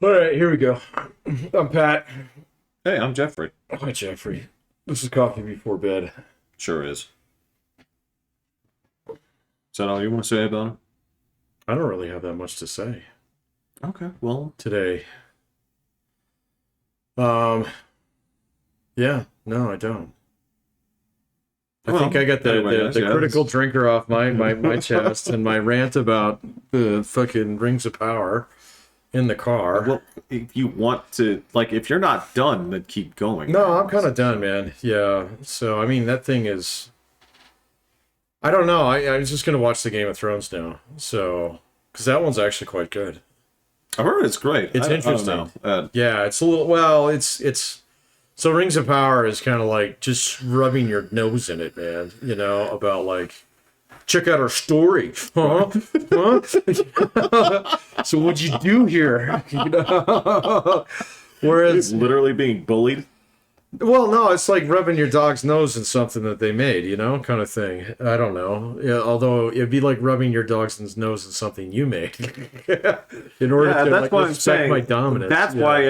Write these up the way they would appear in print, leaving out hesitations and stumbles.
All right, here we go. I'm Pat. Hey, I'm Jeffrey. Hi, Jeffrey. This is coffee before bed. Sure is. Is that all you want to say about I don't really have that much to say it? Okay, well, today. Um, yeah, no, I don't. I think I got the critical drinker off my chest and my rant about the fucking rings of power in the car. well, if you want to, like, if you're not done, then keep going. No, I'm kind of done, man. Yeah. So, I mean, that thing is... I don't know. I was just going to watch the Game of Thrones now. So, because that one's actually quite good. I heard it's great. It's interesting. I don't know. Yeah, it's a little... Well, it's... So, Rings of Power is kind of like just rubbing your nose in it, man. You know, about like... Check out our story. Huh? Huh? So what'd you do here? You know? Whereas... literally being bullied. Well, no, it's like rubbing your dog's nose in something that they made, you know, kind of thing. I don't know. Yeah, although it'd be like rubbing your dog's nose in something you made, in order to that's like what I'm respect saying. my dominance. That's why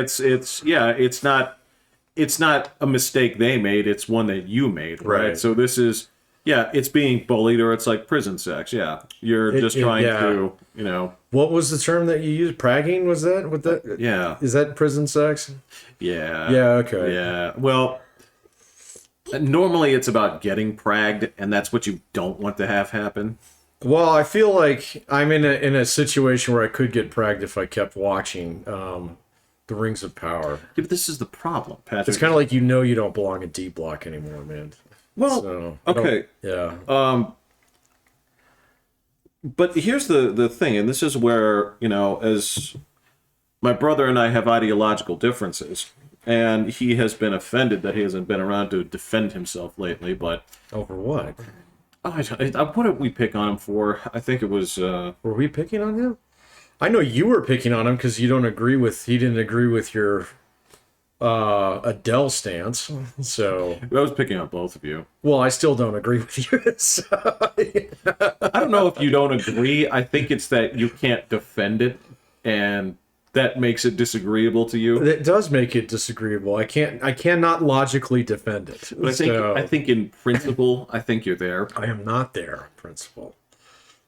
it's not a mistake they made. It's one that you made, right? So this is it's being bullied, or it's like prison sex. Yeah, you're just trying to, you know. What was the term that you used? Pragging, was that? What that? Yeah. Is that prison sex? Yeah. Yeah. Okay. Yeah. Well, normally it's about getting pragged, and that's what you don't want to have happen. Well, I feel like I'm in a situation where I could get pragged if I kept watching the Rings of Power. Yeah, but this is the problem, Patrick. It's kind of like you don't belong in D Block anymore, man. Well, So, okay. Yeah. But here's the thing, and this is where, you know, as my brother and I have ideological differences, and he has been offended that he hasn't been around to defend himself lately, but... Over what? what did we pick on him for? I think it was... Were we picking on him? I know you were picking on him because he didn't agree with your Adele stance. So I was picking on both of you. Well, I still don't agree with you. So, I don't know if you don't agree. I think it's that you can't defend it, and that makes it disagreeable to you. It does make it disagreeable. I cannot logically defend it. But I think in principle, I think you're there. I am not there in principle.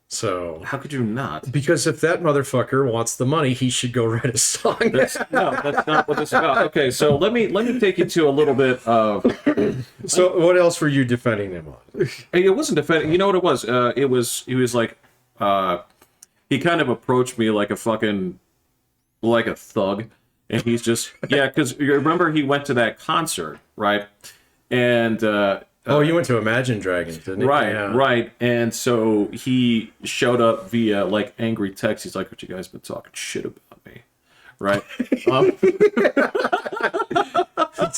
So how could you not? Because if that motherfucker wants the money, he should go write a song. That's not what this is about. Okay, so let me take you to a little bit of. So what else were you defending him on? It wasn't defending. You know what it was? He was like, he kind of approached me like a thug, and he's just because you remember he went to that concert, right? And you went to Imagine Dragons, didn't you? Right, Yeah. right. And so he showed up via like angry text. He's like, "What you guys been talking shit about me?" Right. It's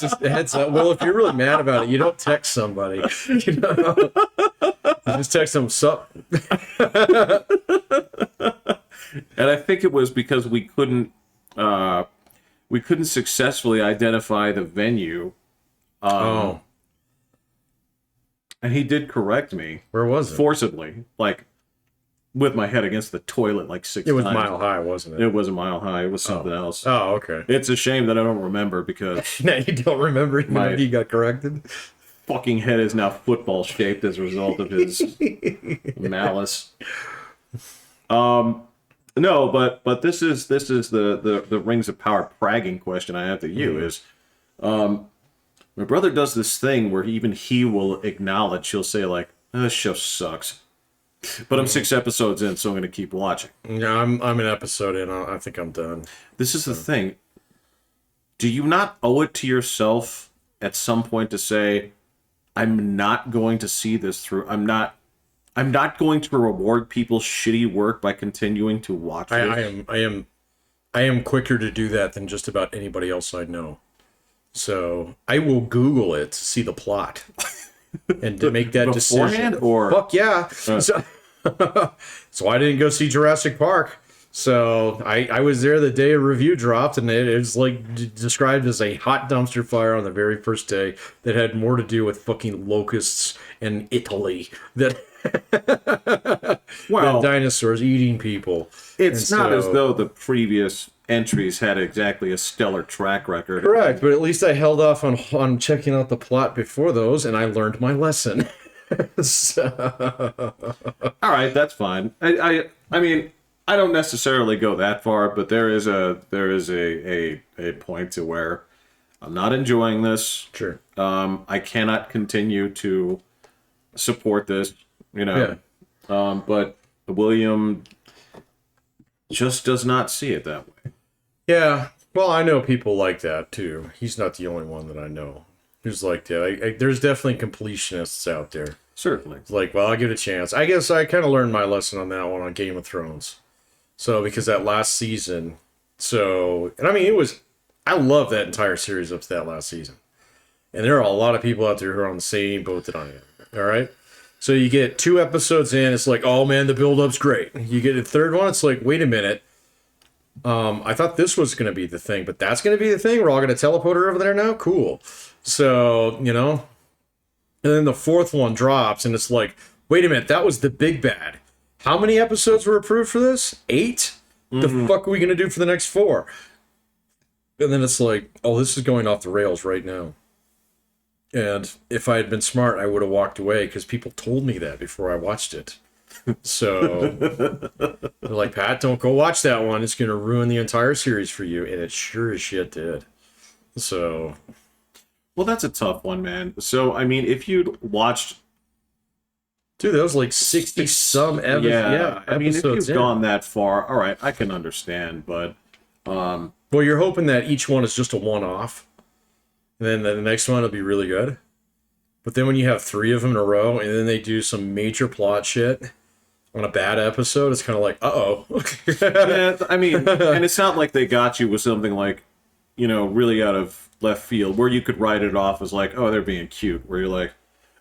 just a heads up. Well, if you're really mad about it, you don't text somebody. You know? You just text them, sup. And I think it was because we couldn't successfully identify the venue. And he did correct me. Where was it? Forcibly, like with my head against the toilet like 6 times. It was Mile High, wasn't it? It wasn't Mile High. It was something else. Oh, okay. It's a shame that I don't remember because Now you don't remember even when he got corrected? Fucking head is now football shaped as a result of his malice. No, but this is the Rings of Power pragging question I have to you is, my brother does this thing where he will acknowledge, he'll say like, "This show sucks," but I'm 6 episodes in, so I'm going to keep watching. No, I'm an episode in. I think I'm done. This is the thing. Do you not owe it to yourself at some point to say, "I'm not going to see this through. I'm not going to reward people's shitty work by continuing to watch it." I am quicker to do that than just about anybody else I know. So I will Google it to see the plot and to make that beforehand, decision. or fuck yeah. So I didn't go see Jurassic Park. So I was there the day a review dropped, and it was like described as a hot dumpster fire on the very first day that had more to do with fucking locusts and Italy than well, dinosaurs eating people. It's not as though the previous entries had exactly a stellar track record. Correct, but at least I held off on checking out the plot before those, and I learned my lesson. So... All right, that's fine. I mean, I don't necessarily go that far, but there is a point to where I'm not enjoying this. Sure. I cannot continue to support this, you know. Yeah. But William just does not see it that way. Yeah. Well, I know people like that too. He's not the only one that I know who's like that. There's definitely completionists out there. Certainly. It's like, well, I'll give it a chance. I guess I kind of learned my lesson on that one on Game of Thrones. So, because that last season, and I mean, I love that entire series up to that last season. And there are a lot of people out there who are on the same boat that I am. All right? So you get 2 episodes in, it's like, oh man, the build-up's great. You get a third one, it's like, wait a minute. I thought this was going to be the thing, but that's going to be the thing? We're all going to teleport her over there now? Cool. So, you know. And then the 4th one drops, and it's like, wait a minute, that was the big bad. How many episodes were approved for this? 8? The fuck are we going to do for the next 4? And then it's like, oh, this is going off the rails right now. And if I had been smart, I would have walked away because people told me that before I watched it. So they're like, Pat, don't go watch that one. It's going to ruin the entire series for you. And it sure as shit did. So... Well, that's a tough one, man. So, I mean, if you'd watched... Dude, that was like 60-some episodes. Yeah, I mean, if you've gone that far, all right, I can understand, but... Well, you're hoping that each one is just a one-off. And then the next one will be really good. But then when you have 3 of them in a row, and then they do some major plot shit on a bad episode, it's kind of like, uh-oh. Yeah, I mean, and it's not like they got you with something like, you know, really out of left field, where you could write it off as like, oh, they're being cute, where you're like,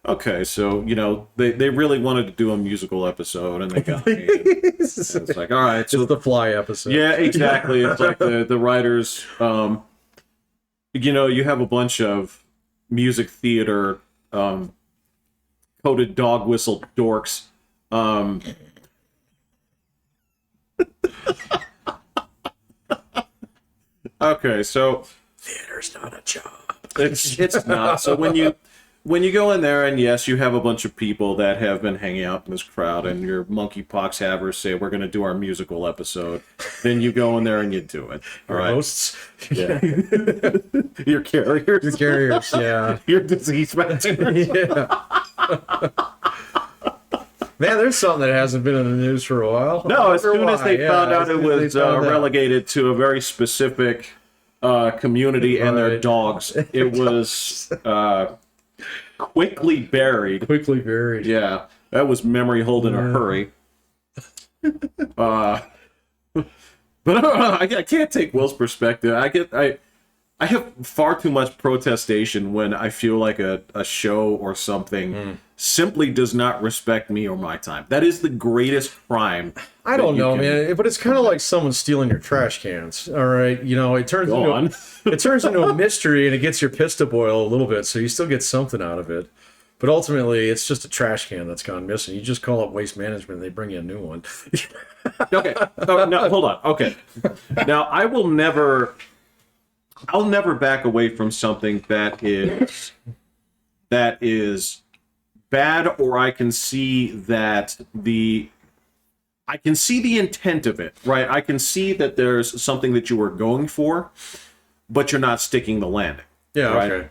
okay, so, you know, they really wanted to do a musical episode, and they got me. It's like, all right. So, it's the Fly episode. Yeah, exactly. It's like the writers, you know, you have a bunch of music theater coded dog whistle dorks. Okay, so... Theater's not a job. It's not. So when you go in there, and yes, you have a bunch of people that have been hanging out in this crowd, and your monkeypox havers say, we're going to do our musical episode. Then you go in there and you do it. All right? Hosts. Yeah. Your carriers. Your carriers, yeah. Your disease vectors. Yeah. Man, there's something that hasn't been in the news for a while. No, as soon as they found out it was relegated to a very specific community and their dogs, it was quickly buried. Quickly buried. Yeah, that was memory hold in a hurry. But I can't take Will's perspective. I have far too much protestation when I feel like a show or something simply does not respect me or my time. That is the greatest crime. I don't know, man, but it's kind of like someone stealing your trash cans. All right, you know, it turns into a mystery, and it gets your piss to boil a little bit, so you still get something out of it. But ultimately, it's just a trash can that's gone missing. You just call up Waste Management, and they bring you a new one. Okay, no, hold on. Okay, now I'll never back away from something that is bad, or I can see the intent of it, right? I can see that there's something that you were going for, but you're not sticking the landing. Yeah, right? okay.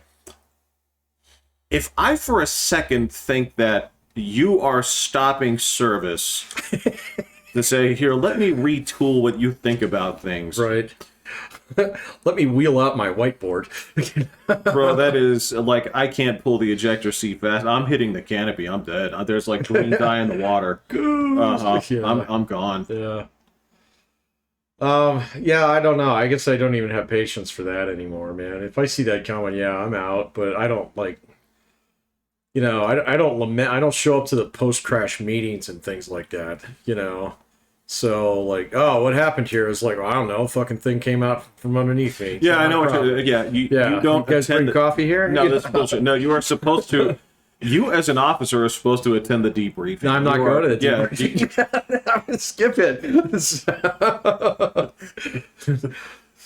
If I for a second think that you are stopping service to say, here, let me retool what you think about things. Right. Let me wheel out my whiteboard. Bro, that is like, I can't pull the ejector seat fast. I'm hitting the canopy. I'm dead. There's like green dye in the water. Yeah. I'm gone. Yeah. Yeah, I don't know. I guess I don't even have patience for that anymore, man. If I see that coming, yeah, I'm out. But I don't like, you know, I don't lament. I don't show up to the post-crash meetings and things like that, you know. So, like, oh, what happened here? Is like, well, I don't know, fucking thing came out from underneath me. Yeah, I know. You don't you guys bring coffee here? No, that's bullshit. No, you are supposed to, You, as an officer, are supposed to attend the debriefing. No, I'm not going to the Yeah, debriefing. I'm going to skip it.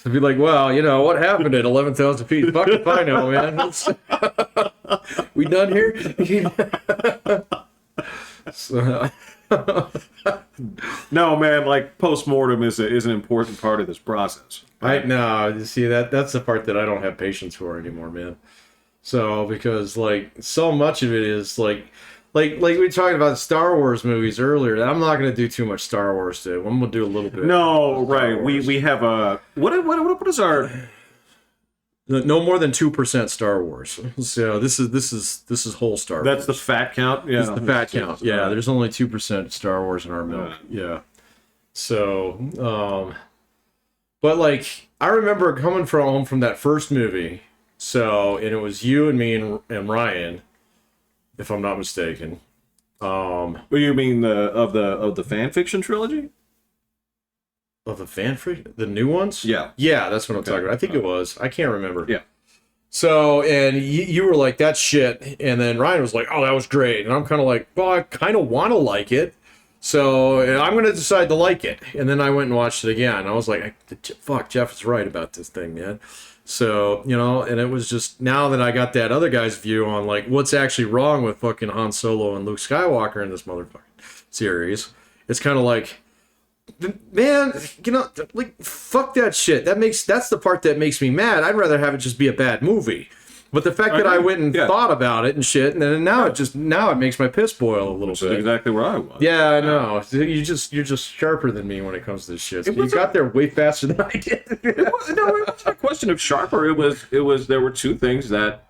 To be like, well, you know, what happened at 11,000 feet? Fuck if I know, man. We done here? So, no, man, like, post-mortem is an important part of this process. no, you see, that's the part that I don't have patience for anymore, man. So, because, like, so much of it is, like we were talking about Star Wars movies earlier. I'm not going to do too much Star Wars today. I'm going to do a little bit. No, right. We have a... What is our... No more than 2% Star Wars. So this is whole Star Wars. That's the fat count? Yeah. It's the fat count. Yeah, there's only 2% Star Wars in our milk. Yeah. So, but like, I remember coming home from that first movie. So, and it was you and me and Ryan, if I'm not mistaken. What do you mean of the fan fiction trilogy? Of the fan freak, the new ones? Yeah. Yeah, that's what I'm talking about. I think it was. I can't remember. Yeah. So, and you were like, that's shit. And then Ryan was like, oh, that was great. And I'm kind of like, well, I kind of want to like it. So, and I'm going to decide to like it. And then I went and watched it again. I was like, fuck, Jeff is right about this thing, man. So, you know, and it was just, now that I got that other guy's view on, like, what's actually wrong with fucking Han Solo and Luke Skywalker in this motherfucking series, it's kind of like, man, you know, like, fuck that shit. That's the part that makes me mad. I'd rather have it just be a bad movie. But the fact that I went and thought about it and shit, and then now it makes my piss boil a little bit. That's exactly where I was. Yeah, I know. You're just sharper than me when it comes to this shit. So you got there way faster than I did. It wasn't a question of sharper. It was. There were two things that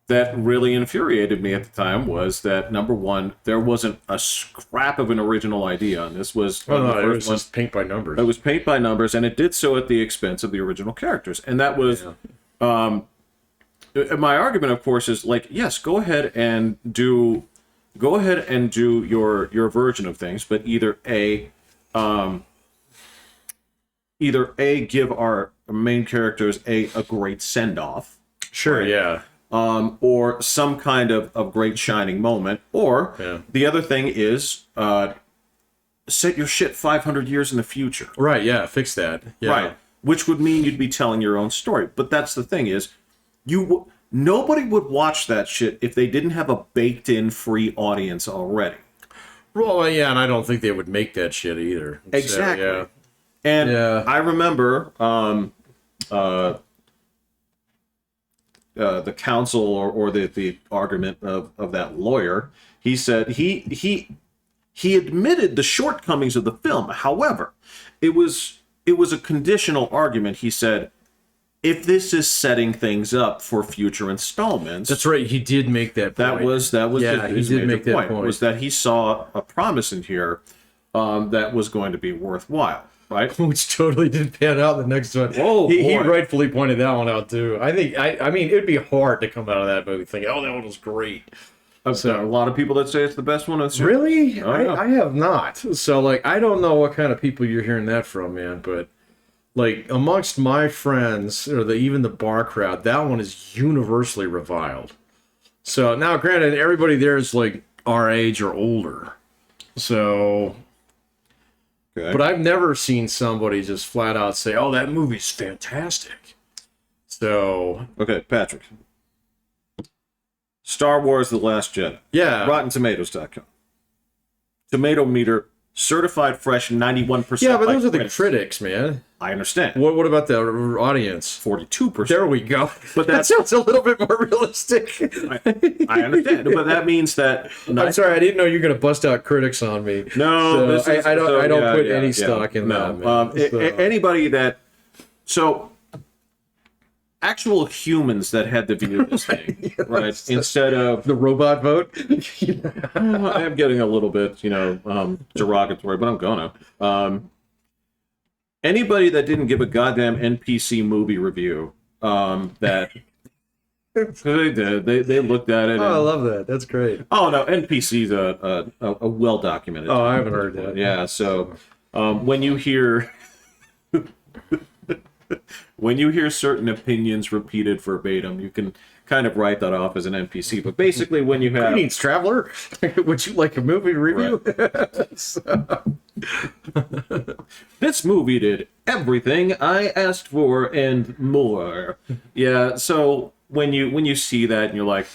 really infuriated me at the time. Was that, number one, there wasn't a scrap of an original idea, and this was it was just paint by numbers. It was paint by numbers, and it did so at the expense of the original characters, and that was. My argument, of course, is like, yes, go ahead and do your version of things, but either give our main characters a great send off, sure, right? Yeah, or some kind of great shining moment, or the other thing is set your shit 500 years in the future, right? Yeah, fix that, right? Which would mean you'd be telling your own story, but that's the thing is. Nobody would watch that shit if they didn't have a baked-in free audience already. Well, yeah, and I don't think they would make that shit either. Exactly. So, yeah. And I remember the counsel or the argument of that lawyer. He said he admitted the shortcomings of the film. However, it was a conditional argument. He said, if this is setting things up for future installments, that's right. He did make that point. That was he did make that point. Was that he saw a promise in here that was going to be worthwhile, right? Which totally did pan out the next one. Oh, he rightfully pointed that one out too. I think I mean it'd be hard to come out of that movie thinking, oh, that one was great. So a lot of people that say it's the best one. Really? I have not. So like I don't know what kind of people you're hearing that from, man, but. Like, amongst my friends, or even the bar crowd, that one is universally reviled. So, now, granted, everybody there is, like, our age or older. So... Okay. But I've never seen somebody just flat out say, oh, that movie's fantastic. So... Okay, Patrick. Star Wars The Last Jedi. Yeah. RottenTomatoes.com. Tomato meter... Certified fresh, 91%. Yeah, but those are the critics, man. I understand. What about the audience? 42%. There we go. But that sounds a little bit more realistic. I understand, but that means that. I'm sorry, I didn't know you were going to bust out critics on me. No, so I don't put any stock in that. Man. Anybody that actual humans that had to view this thing, right? Instead of the robot vote. I am getting a little bit, derogatory, but I'm gonna. Anybody that didn't give a goddamn NPC movie review, that they did. They looked at it. Oh, I love that. That's great. Oh no, NPC's a well documented. Oh, I haven't heard that. Yeah, so when you hear. when you hear certain opinions repeated verbatim, you can kind of write that off as an NPC. But basically, when you have Greetings, traveler. Would you like a movie review? this movie did everything I asked for and more. Yeah. So when you see that and you're like,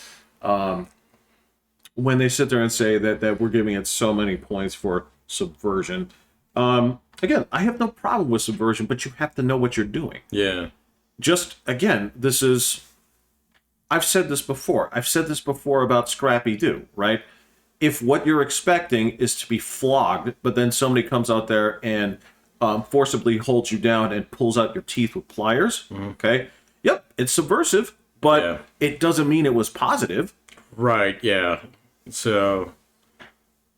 when they sit there and say that we're giving it so many points for subversion, again, I have no problem with subversion, but you have to know what you're doing. Yeah. Just again, this is. I've said this before. I've said this before about Scrappy Doo, right? If what you're expecting is to be flogged, but then somebody comes out there and forcibly holds you down and pulls out your teeth with pliers, okay? Yep, it's subversive, but it doesn't mean it was positive. Right, yeah. So,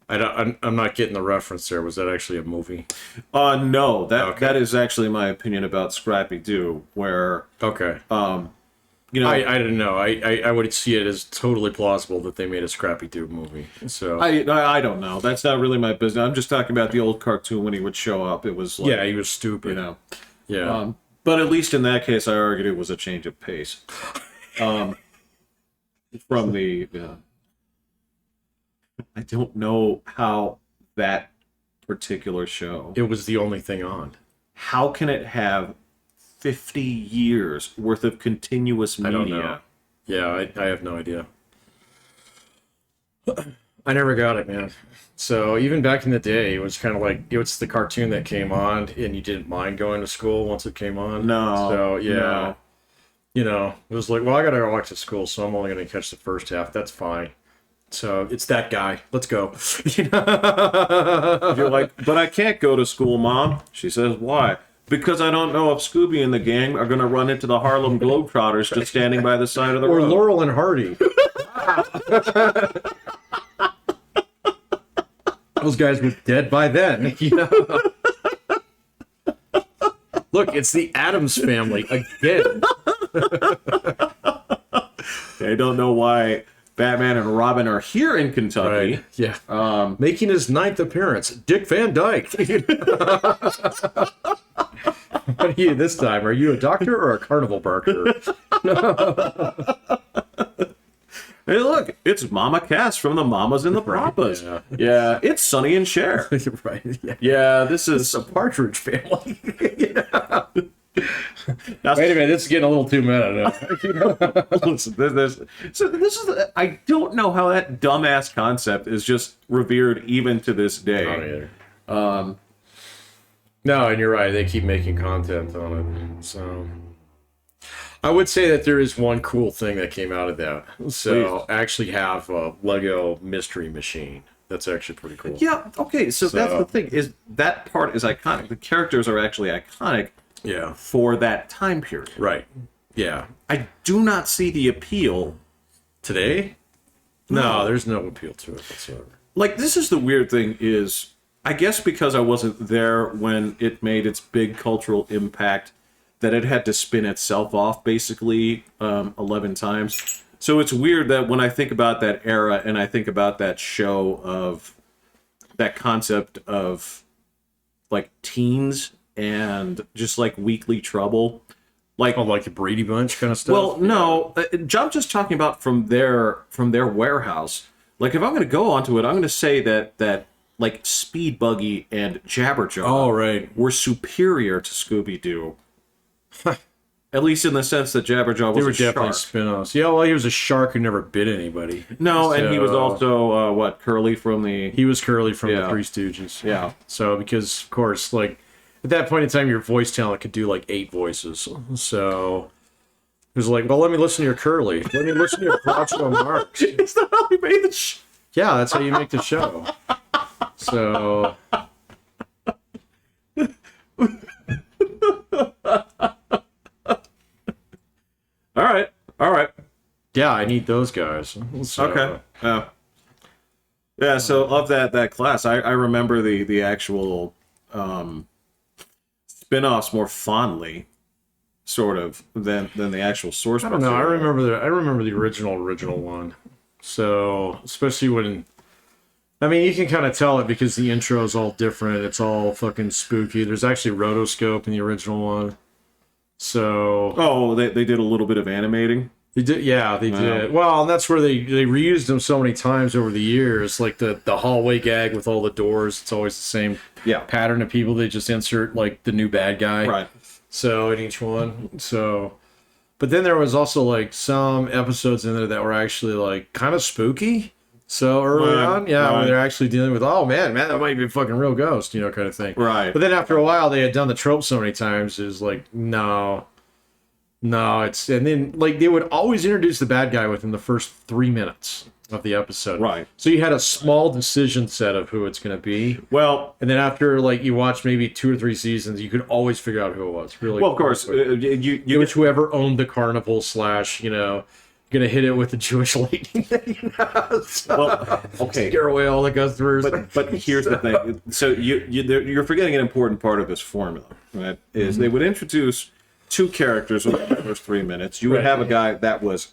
I'm not getting the reference there. Was that actually a movie? No, that is actually my opinion about Scrappy Doo, where... Okay. You know, I didn't know. I would see it as totally plausible that they made a Scrappy Doo movie. So I don't know. That's not really my business. I'm just talking about the old cartoon when he would show up. It was like, yeah, he was stupid. You know. Yeah. But at least in that case, I argued it was a change of pace. From the I don't know how that particular show. It was the only thing on. How can it have 50 years worth of continuous media? I don't know. Yeah, I have no idea. I never got it, man. So even back in the day, it was kind of like, it was the cartoon that came on and you didn't mind going to school once it came on. No. So, yeah. No. You know, it was like, well, I got to go back to school, so I'm only going to catch the first half. That's fine. So it's that guy. Let's go. You know? You're like, but I can't go to school, Mom. She says, why? Because I don't know if Scooby and the gang are going to run into the Harlem Globetrotters just standing by the side of the road. Or Laurel and Hardy. Those guys were dead by then. You know? Look, it's the Addams Family again. I don't know why Batman and Robin are here in Kentucky. Right. Yeah. Making his 9th appearance, Dick Van Dyke. What are you this time? Are you a doctor or a carnival barker? Hey, look, it's Mama Cass from the Mamas and the Papas. Yeah. Yeah, it's Sonny and Cher. Right. Yeah. Yeah, this is... It's a Partridge Family. Now, Wait a minute, this is getting a little too meta now. listen, this is... I don't know how that dumbass concept is just revered even to this day. No, and you're right. They keep making content on it. So I would say that there is one cool thing that came out of that. So I actually have a Lego Mystery Machine. That's actually pretty cool. Yeah, okay, so that's the thing, is that part is iconic. The characters are actually iconic for that time period. Right. Yeah. I do not see the appeal. Today? No, there's no appeal to it whatsoever. Like, this is the weird thing is, I guess because I wasn't there when it made its big cultural impact, that it had to spin itself off basically 11 times. So it's weird that when I think about that era and I think about that show of that concept of like teens and just like weekly trouble, like like the Brady Bunch kind of stuff. Well, no, I'm just talking about from their warehouse. Like if I'm going to go onto it, I'm going to say that like Speed Buggy and Jabberjaw were superior to Scooby-Doo. At least in the sense that Jabberjaw was definitely spin-offs. Yeah, well, he was a shark who never bit anybody. No, and he was also, Curly from the... He was Curly from the Three Stooges. Yeah. So, because, of course, like, at that point in time, your voice talent could do, like, 8 voices. So, it was like, well, let me listen to your Curly. Let me listen to your Groucho Marx. Is that how he made the show? Yeah, that's how you make the show. So... All right. Yeah, I need those guys. So. Okay. Yeah. So of that class, I remember the actual spin-offs more fondly, sort of, than the actual source. I don't know. I remember the original one. So especially when, I mean, you can kind of tell it because the intro is all different. It's all fucking spooky. There's actually rotoscope in the original one. So Oh, they did a little bit of animating. they did, yeah, they did. Well, and that's where they reused them so many times over the years, like the hallway gag with all the doors. It's always the same pattern of people. They just insert like the new bad guy, Right. So in each one, so. But then there was also like some episodes in there that were actually like kind of spooky. So early on, where they're actually dealing with, oh man, that might be a fucking real ghost, kind of thing. Right. But then after a while, they had done the trope so many times, it was like, no, it's, and then like they would always introduce the bad guy within the first 3 minutes of the episode. Right. So you had a small decision set of who it's going to be. Well, and then after like you watch maybe 2 or 3 seasons, you could always figure out who it was. Really. Well, of course, it was whoever owned the carnival / gonna hit it with the Jewish lightning. Well, okay, scare away all the customers. But here's the thing. So you're forgetting an important part of this formula, right? Is they would introduce 2 characters within the first 3 minutes. You would have a guy that was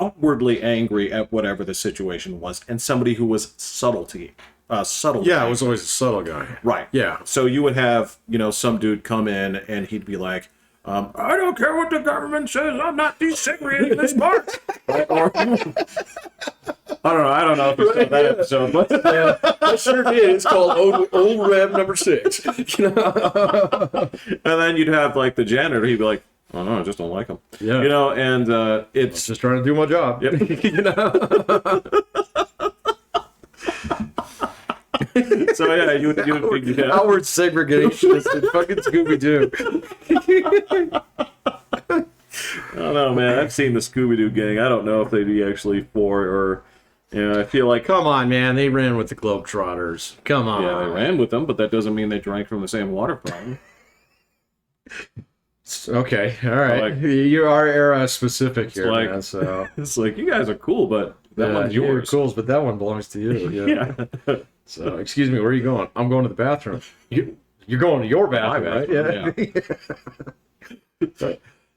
outwardly angry at whatever the situation was, and somebody who was subtle. Yeah, it was always a subtle guy. Right. Yeah. So you would have, some dude come in and he'd be like, I don't care what the government says, I'm not desegregating this part. Or, I don't know if you saw that episode, but I sure did. It's called Old Rev number 6. And then you'd have like the janitor, he'd be like, oh no, I just don't like him. Yeah. And it's just trying to do my job. Yep. So yeah, you would outward segregation is fucking Scooby-Doo. I don't know, man. I've seen the Scooby-Doo gang. I don't know if they'd be actually for or, I feel like, come on, man. They ran with the Globetrotters. Come on. Yeah, they ran with them, but that doesn't mean they drank from the same water fountain. Okay, all right. You are era specific here, like, man. So it's like, you guys are cool, but that one's yours. You're cool, but that one belongs to you. Yeah. So, excuse me, where are you going? I'm going to the bathroom. You're going to your bathroom, right? Yeah.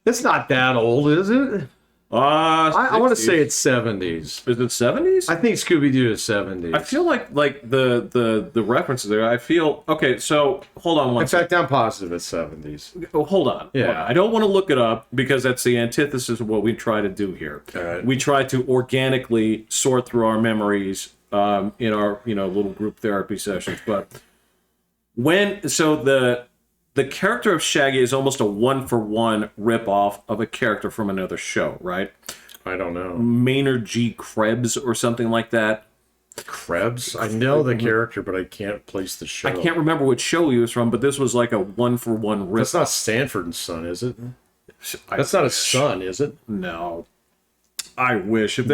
It's not that old, is it? I want to say it's 70s. Is it 70s? I think Scooby-Doo is 70s. I feel like the references there. I feel okay. So hold on one second. In fact, I'm positive it's 70s. Oh, hold on. Yeah. Hold on. I don't want to look it up because that's the antithesis of what we try to do here. All right. We try to organically sort through our memories in our little group therapy sessions. But the character of Shaggy is almost a 1-for-1 ripoff of a character from another show, right? I don't know. Maynard G. Krebs or something like that. Krebs? I know the character, but I can't place the show. I can't remember what show he was from, but this was like a 1-for-1 ripoff. That's not Sanford and Son, is it? That's not his son, is it? No. I wish. If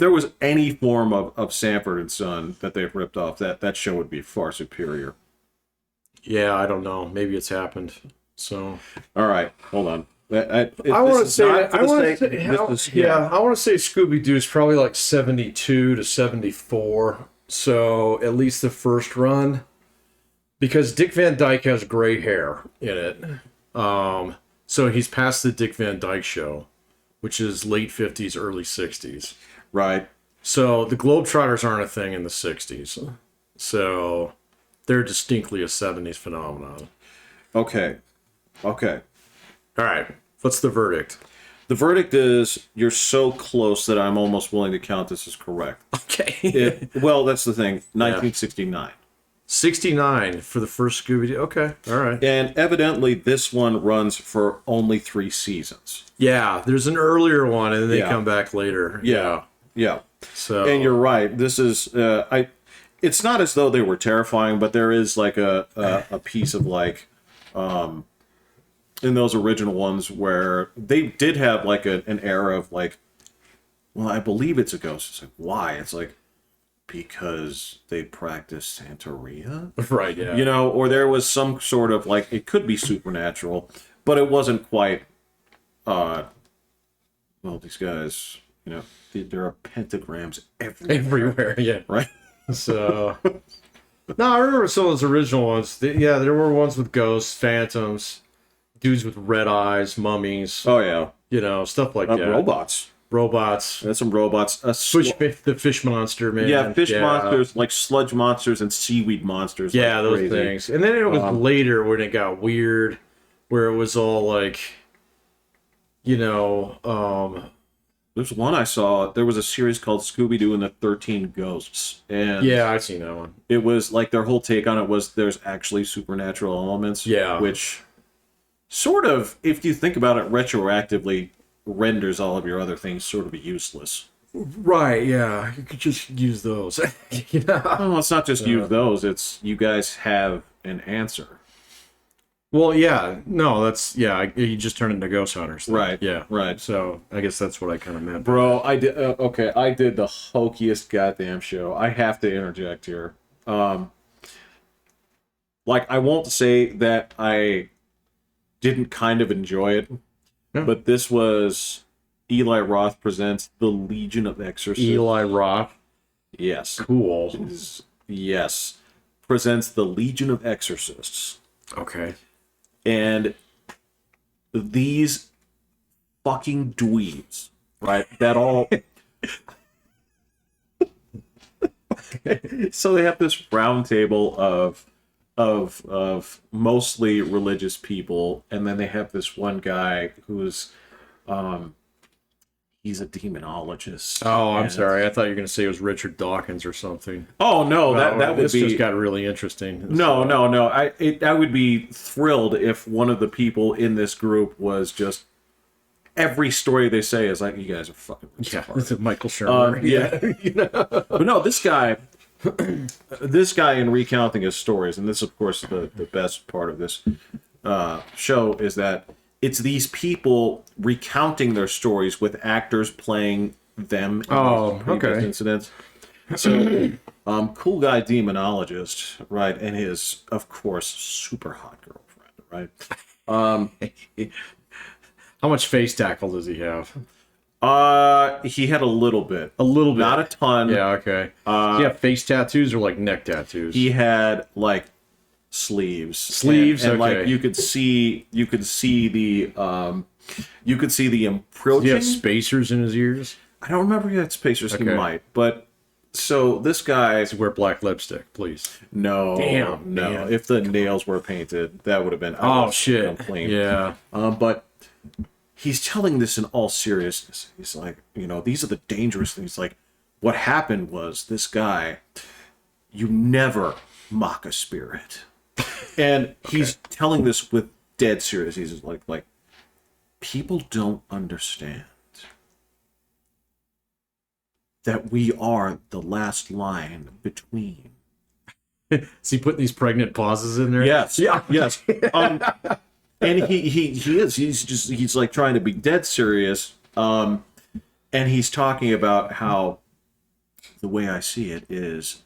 there was any form of Sanford and Son that they've ripped off, that show would be far superior. Yeah, I don't know. Maybe it's happened. So, all right, hold on. I want to say Scooby-Doo is probably like 72 to 74. So at least the first run, because Dick Van Dyke has gray hair in it. So he's past the Dick Van Dyke Show, which is late 50s, early 60s. Right. So the Globetrotters aren't a thing in the 60s. So they're distinctly a 70s phenomenon. Okay. All right. What's the verdict? The verdict is you're so close that I'm almost willing to count this as correct. Okay. Well, that's the thing. 1969. 69 for the first Scooby-Doo. Okay. All right. And evidently this one runs for only 3 seasons. Yeah. There's an earlier one, and then they come back later. Yeah. So. And you're right. This is... It's not as though they were terrifying, but there is like a piece of like... in those original ones where they did have like an era of like, well, I believe it's a ghost. It's like, why? It's like, because they practiced Santeria? Right, yeah. Or there was some sort of like, it could be supernatural, but it wasn't quite, well, these guys, there are pentagrams everywhere. Yeah. Right? So, no, I remember some of those original ones. There were ones with ghosts, phantoms, dudes with red eyes, mummies. Oh, yeah. Stuff like that. Robots. That's some robots. The fish monster, man. Yeah, monsters, like sludge monsters and seaweed monsters. Yeah, like those crazy things. And then it was later when it got weird. where it was all like, There's one I saw. There was a series called Scooby-Doo and the 13 Ghosts. And yeah, I've seen that one. it was like their whole take on it was there's actually supernatural elements. Yeah. Which sort of, if you think about it retroactively, renders all of your other things sort of useless. Right, yeah. You could just use those. Well, it's not just use those. It's you guys have an answer. Well, yeah. No, that's, yeah. You just turn into ghost hunters. Then. Right. Yeah. Right. So I guess that's what I kind of meant. Bro, I did. Okay, I did the hokiest goddamn show. I have to interject here. Like, I won't say that I didn't kind of enjoy it, but this was Eli Roth presents The Legion of Exorcists. Eli Roth. Yes. Cool. Yes. Presents The Legion of Exorcists. Okay. And these fucking dweebs, right? That all. So they have this round table of mostly religious people, and then they have this one guy who's he's a demonologist. Oh, I'm sorry. I thought you were going to say it was Richard Dawkins or something. Oh no, that would this be just got really interesting. No. I would be thrilled if one of the people in this group was just every story they say is like, you guys are fucking retarded. It's Michael Shermer. But no, this guy in recounting his stories, and this, of course, the best part of this show is that it's these people recounting their stories with actors playing them in previous incidents. So, cool guy demonologist, right, and his, of course, super hot girlfriend, right? How much face tackle does he have? He had a little bit. A little bit. Not a ton. Yeah, okay. Does he have face tattoos or like neck tattoos? He had like sleeves, and okay. like you could see the approaching. Does he have spacers in his ears? I don't remember if he had spacers. Okay. He might, but so this guy. Does he wear black lipstick, please? No, Damn, no. man. If the nails were painted, that would have been. Oh shit! Complaint. Yeah. But he's telling this in all seriousness. He's like, these are the dangerous things. Like, what happened was this guy. You never mock a spirit. And he's telling this with dead serious. He's like, people don't understand that we are the last line between. Is he putting these pregnant pauses in there? Yes. Yeah. Yes. And he is. He's like trying to be dead serious. And he's talking about how the way I see it is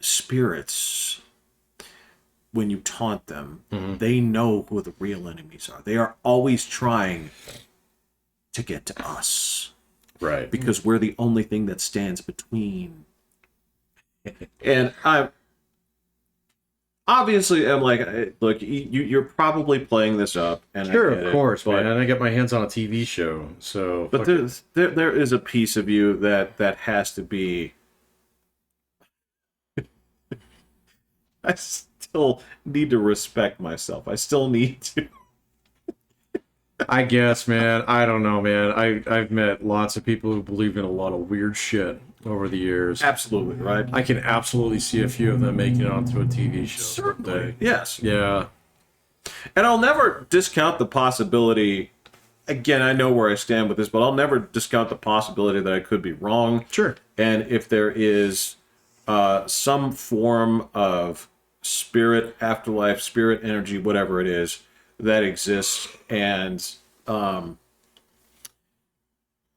spirits, when you taunt them, they know who the real enemies are. They are always trying to get to us. Right. Because we're the only thing that stands between. And I'm like, look, you're probably playing this up. And Sure, I get of course, but, man. I get my hands on a TV show, so. But there is a piece of you that has to be. I still need to respect myself. I still need to. I guess, man. I don't know, man. I've met lots of people who believe in a lot of weird shit over the years. Absolutely, right? I can absolutely see a few of them making it onto a TV show. Certainly. Yes. Yeah. And I'll never discount the possibility. Again, I know where I stand with this, but I'll never discount the possibility that I could be wrong. Sure. And if there is some form of spirit, afterlife, spirit energy, whatever it is, that exists and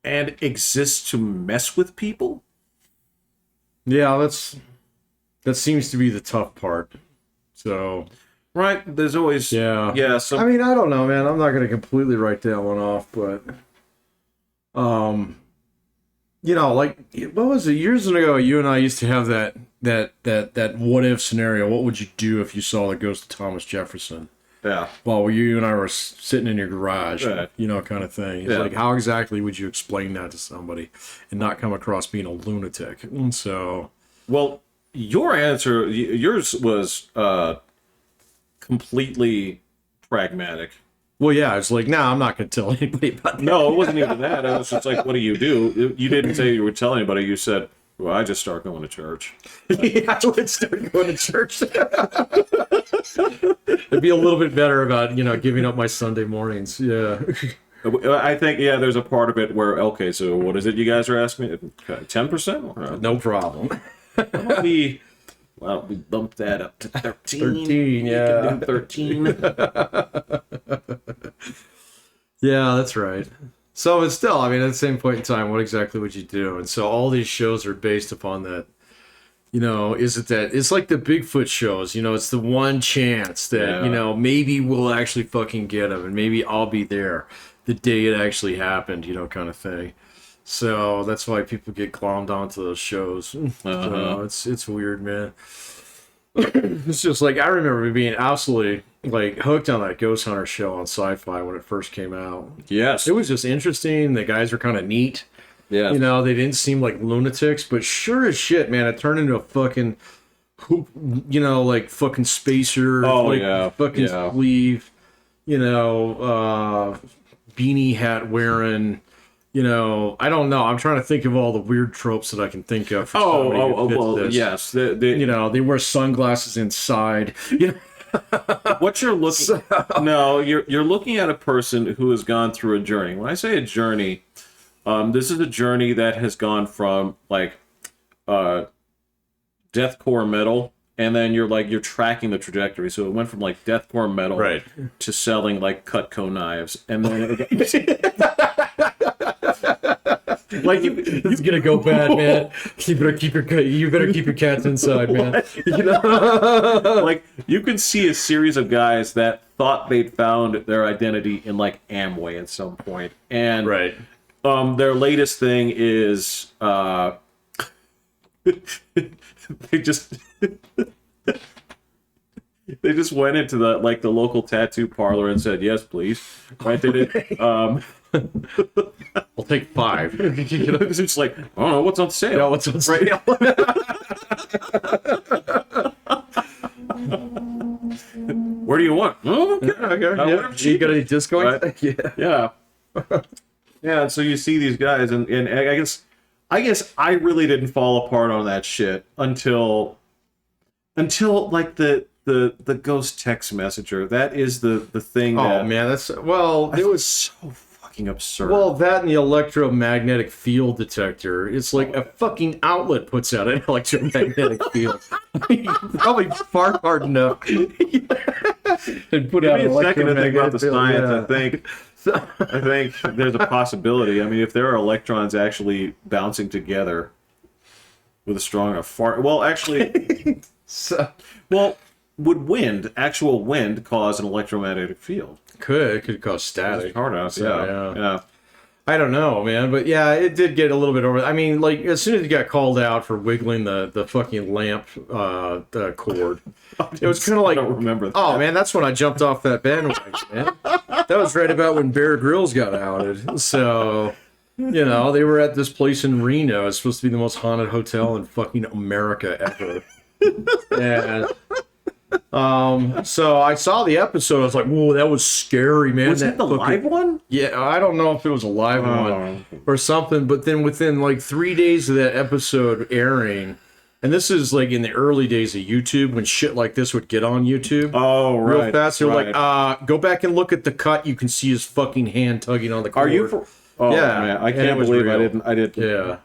exists to mess with people. Yeah, that seems to be the tough part. So. Right, there's always yeah. Some... I mean, I don't know, man. I'm not gonna completely write that one off, but like, what was it? Years ago, you and I used to have that what if scenario. What would you do if you saw the ghost of Thomas Jefferson? Yeah. Well, you and I were sitting in your garage, right. Kind of thing. It's like, how exactly would you explain that to somebody and not come across being a lunatic? And so, well, yours was completely pragmatic. Well, yeah, it's like, nah, I'm not going to tell anybody about that. No, it wasn't even that. I was just like, what do? You didn't say you would tell anybody. You said, well, I just start going to church. Yeah, I would start going to church. I'd be a little bit better about, giving up my Sunday mornings. Yeah. I think, yeah, there's a part of it where, okay, so what is it you guys are asking me? 10%? No problem. We bumped that up to 13. 13, yeah. You can do 13. Yeah, that's right. So it's still, at the same point in time, what exactly would you do? And so all these shows are based upon that. Is it that it's like the Bigfoot shows, it's the one chance that, maybe we'll actually fucking get him and maybe I'll be there the day it actually happened, kind of thing. So that's why people get glommed onto those shows. So it's weird, man. It's just like, I remember being absolutely like hooked on that Ghost Hunter show on Sci-Fi when it first came out. Yes. It was just interesting. The guys were kind of neat. Yeah. They didn't seem like lunatics, but sure as shit, man, it turned into a fucking hoop, like fucking spacer, fucking sleeve, beanie hat wearing, I don't know. I'm trying to think of all the weird tropes that I can think of. For yes. They wear sunglasses inside. What you're looking you're looking at a person who has gone through a journey. When I say a journey, this is a journey that has gone from like deathcore metal, and then you're tracking the trajectory. So it went from like deathcore metal to selling like Cutco knives, and then like it's gonna go bad, man. You better keep your cats inside, man. Like you can see a series of guys that thought they'd found their identity in like Amway at some point, and their latest thing is they just went into the local tattoo parlor and said, yes, please. Right? They did. I'll take 5. It's just like, I don't know, what's on sale? Yeah, what's on sale? Where do you want? Oh, okay. You got any discounts? Right? Yeah. Yeah, so you see these guys, and I guess I really didn't fall apart on that shit until like the ghost text messenger. That is the thing. Oh man, it was so fucking absurd. Well, that and the electromagnetic field detector. It's like a fucking outlet puts out an electromagnetic field. Probably fart hard enough and put out an a second to think about the field. science. Yeah. I think there's a possibility. I mean, if there are electrons actually bouncing together with a strong enough fart. Well, actually, would actual wind cause an electromagnetic field? It could cause static. It's hard out. Yeah. I don't know, man, but yeah, it did get a little bit over. I mean, like as soon as he got called out for wiggling the fucking lamp the cord, it was kind of like, I don't remember that. Oh man, that's when I jumped off that bandwagon, man. That was right about when Bear Grylls got outed. So, they were at this place in Reno. It's supposed to be the most haunted hotel in fucking America ever. And so I saw the episode. I was like, "Whoa, that was scary, man." Was that the live one? Yeah, I don't know if it was a live one or something. But then within like 3 days of that episode airing, and this is like in the early days of YouTube when shit like this would get on YouTube. Oh, right. Real fast. They're like, go back and look at the cut. You can see his fucking hand tugging on the cord. Are you? Yeah, man. I can't believe I didn't. Yeah.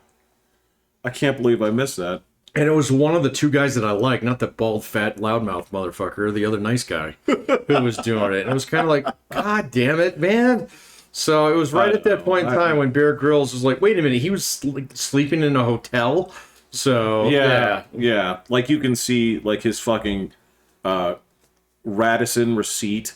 I can't believe I missed that. And it was one of the two guys that I like, not the bald, fat, loudmouth motherfucker, the other nice guy who was doing it. And it was kind of like, God damn it, man. So it was right at that point in time when Bear Grylls was like, wait a minute, he was sleeping in a hotel? So, yeah. Like you can see like his fucking Radisson receipt.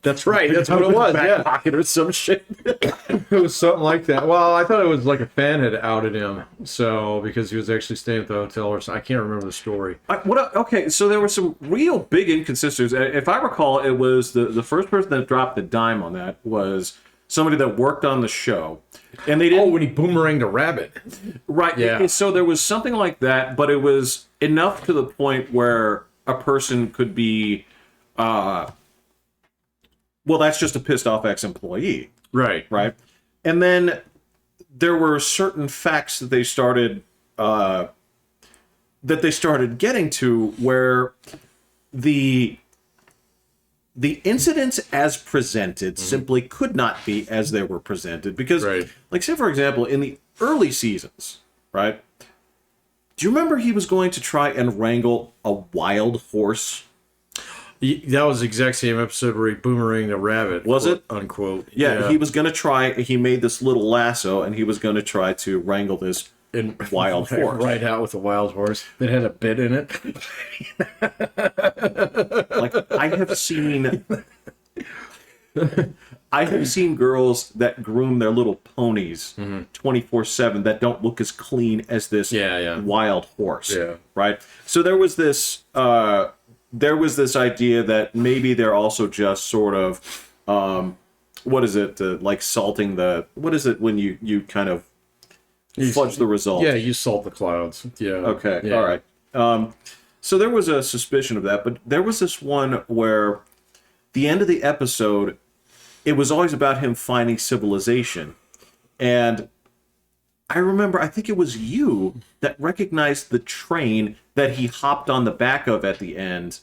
That's right. That's what it was. Back pocket or some shit. It was something like that. Well, I thought it was like a fan had outed him, so because he was actually staying at the hotel or something. I can't remember the story. Okay, so there were some real big inconsistencies. If I recall, it was the first person that dropped the dime on that was somebody that worked on the show, and they didn't. Oh, when he boomeranged a rabbit. Right. Yeah. So there was something like that, but it was enough to the point where a person could be. well, that's just a pissed off ex-employee, Right. right? And then there were certain facts that they started getting to where the incidents as presented simply could not be as they were presented because, like, say for example, in the early seasons, right? Do you remember he was going to try and wrangle a wild horse? That was the exact same episode where he boomeranged a rabbit. Was it? Unquote. Yeah, he was going to try, he made this little lasso, and he was going to try to wrangle this wild horse. Right out with a wild horse that had a bit in it. Like, I have seen girls that groom their little ponies 24/7 that don't look as clean as this wild horse. Yeah. Right? So there was this idea that maybe they're also just sort of what is it, like salting the, what is it when you kind of fudge the result? Yeah, you salt the clouds. Yeah. Okay, yeah. all right. So there was a suspicion of that, but there was this one where the end of the episode, it was always about him finding civilization. And I remember, I think it was you that recognized the train that he hopped on the back of at the end,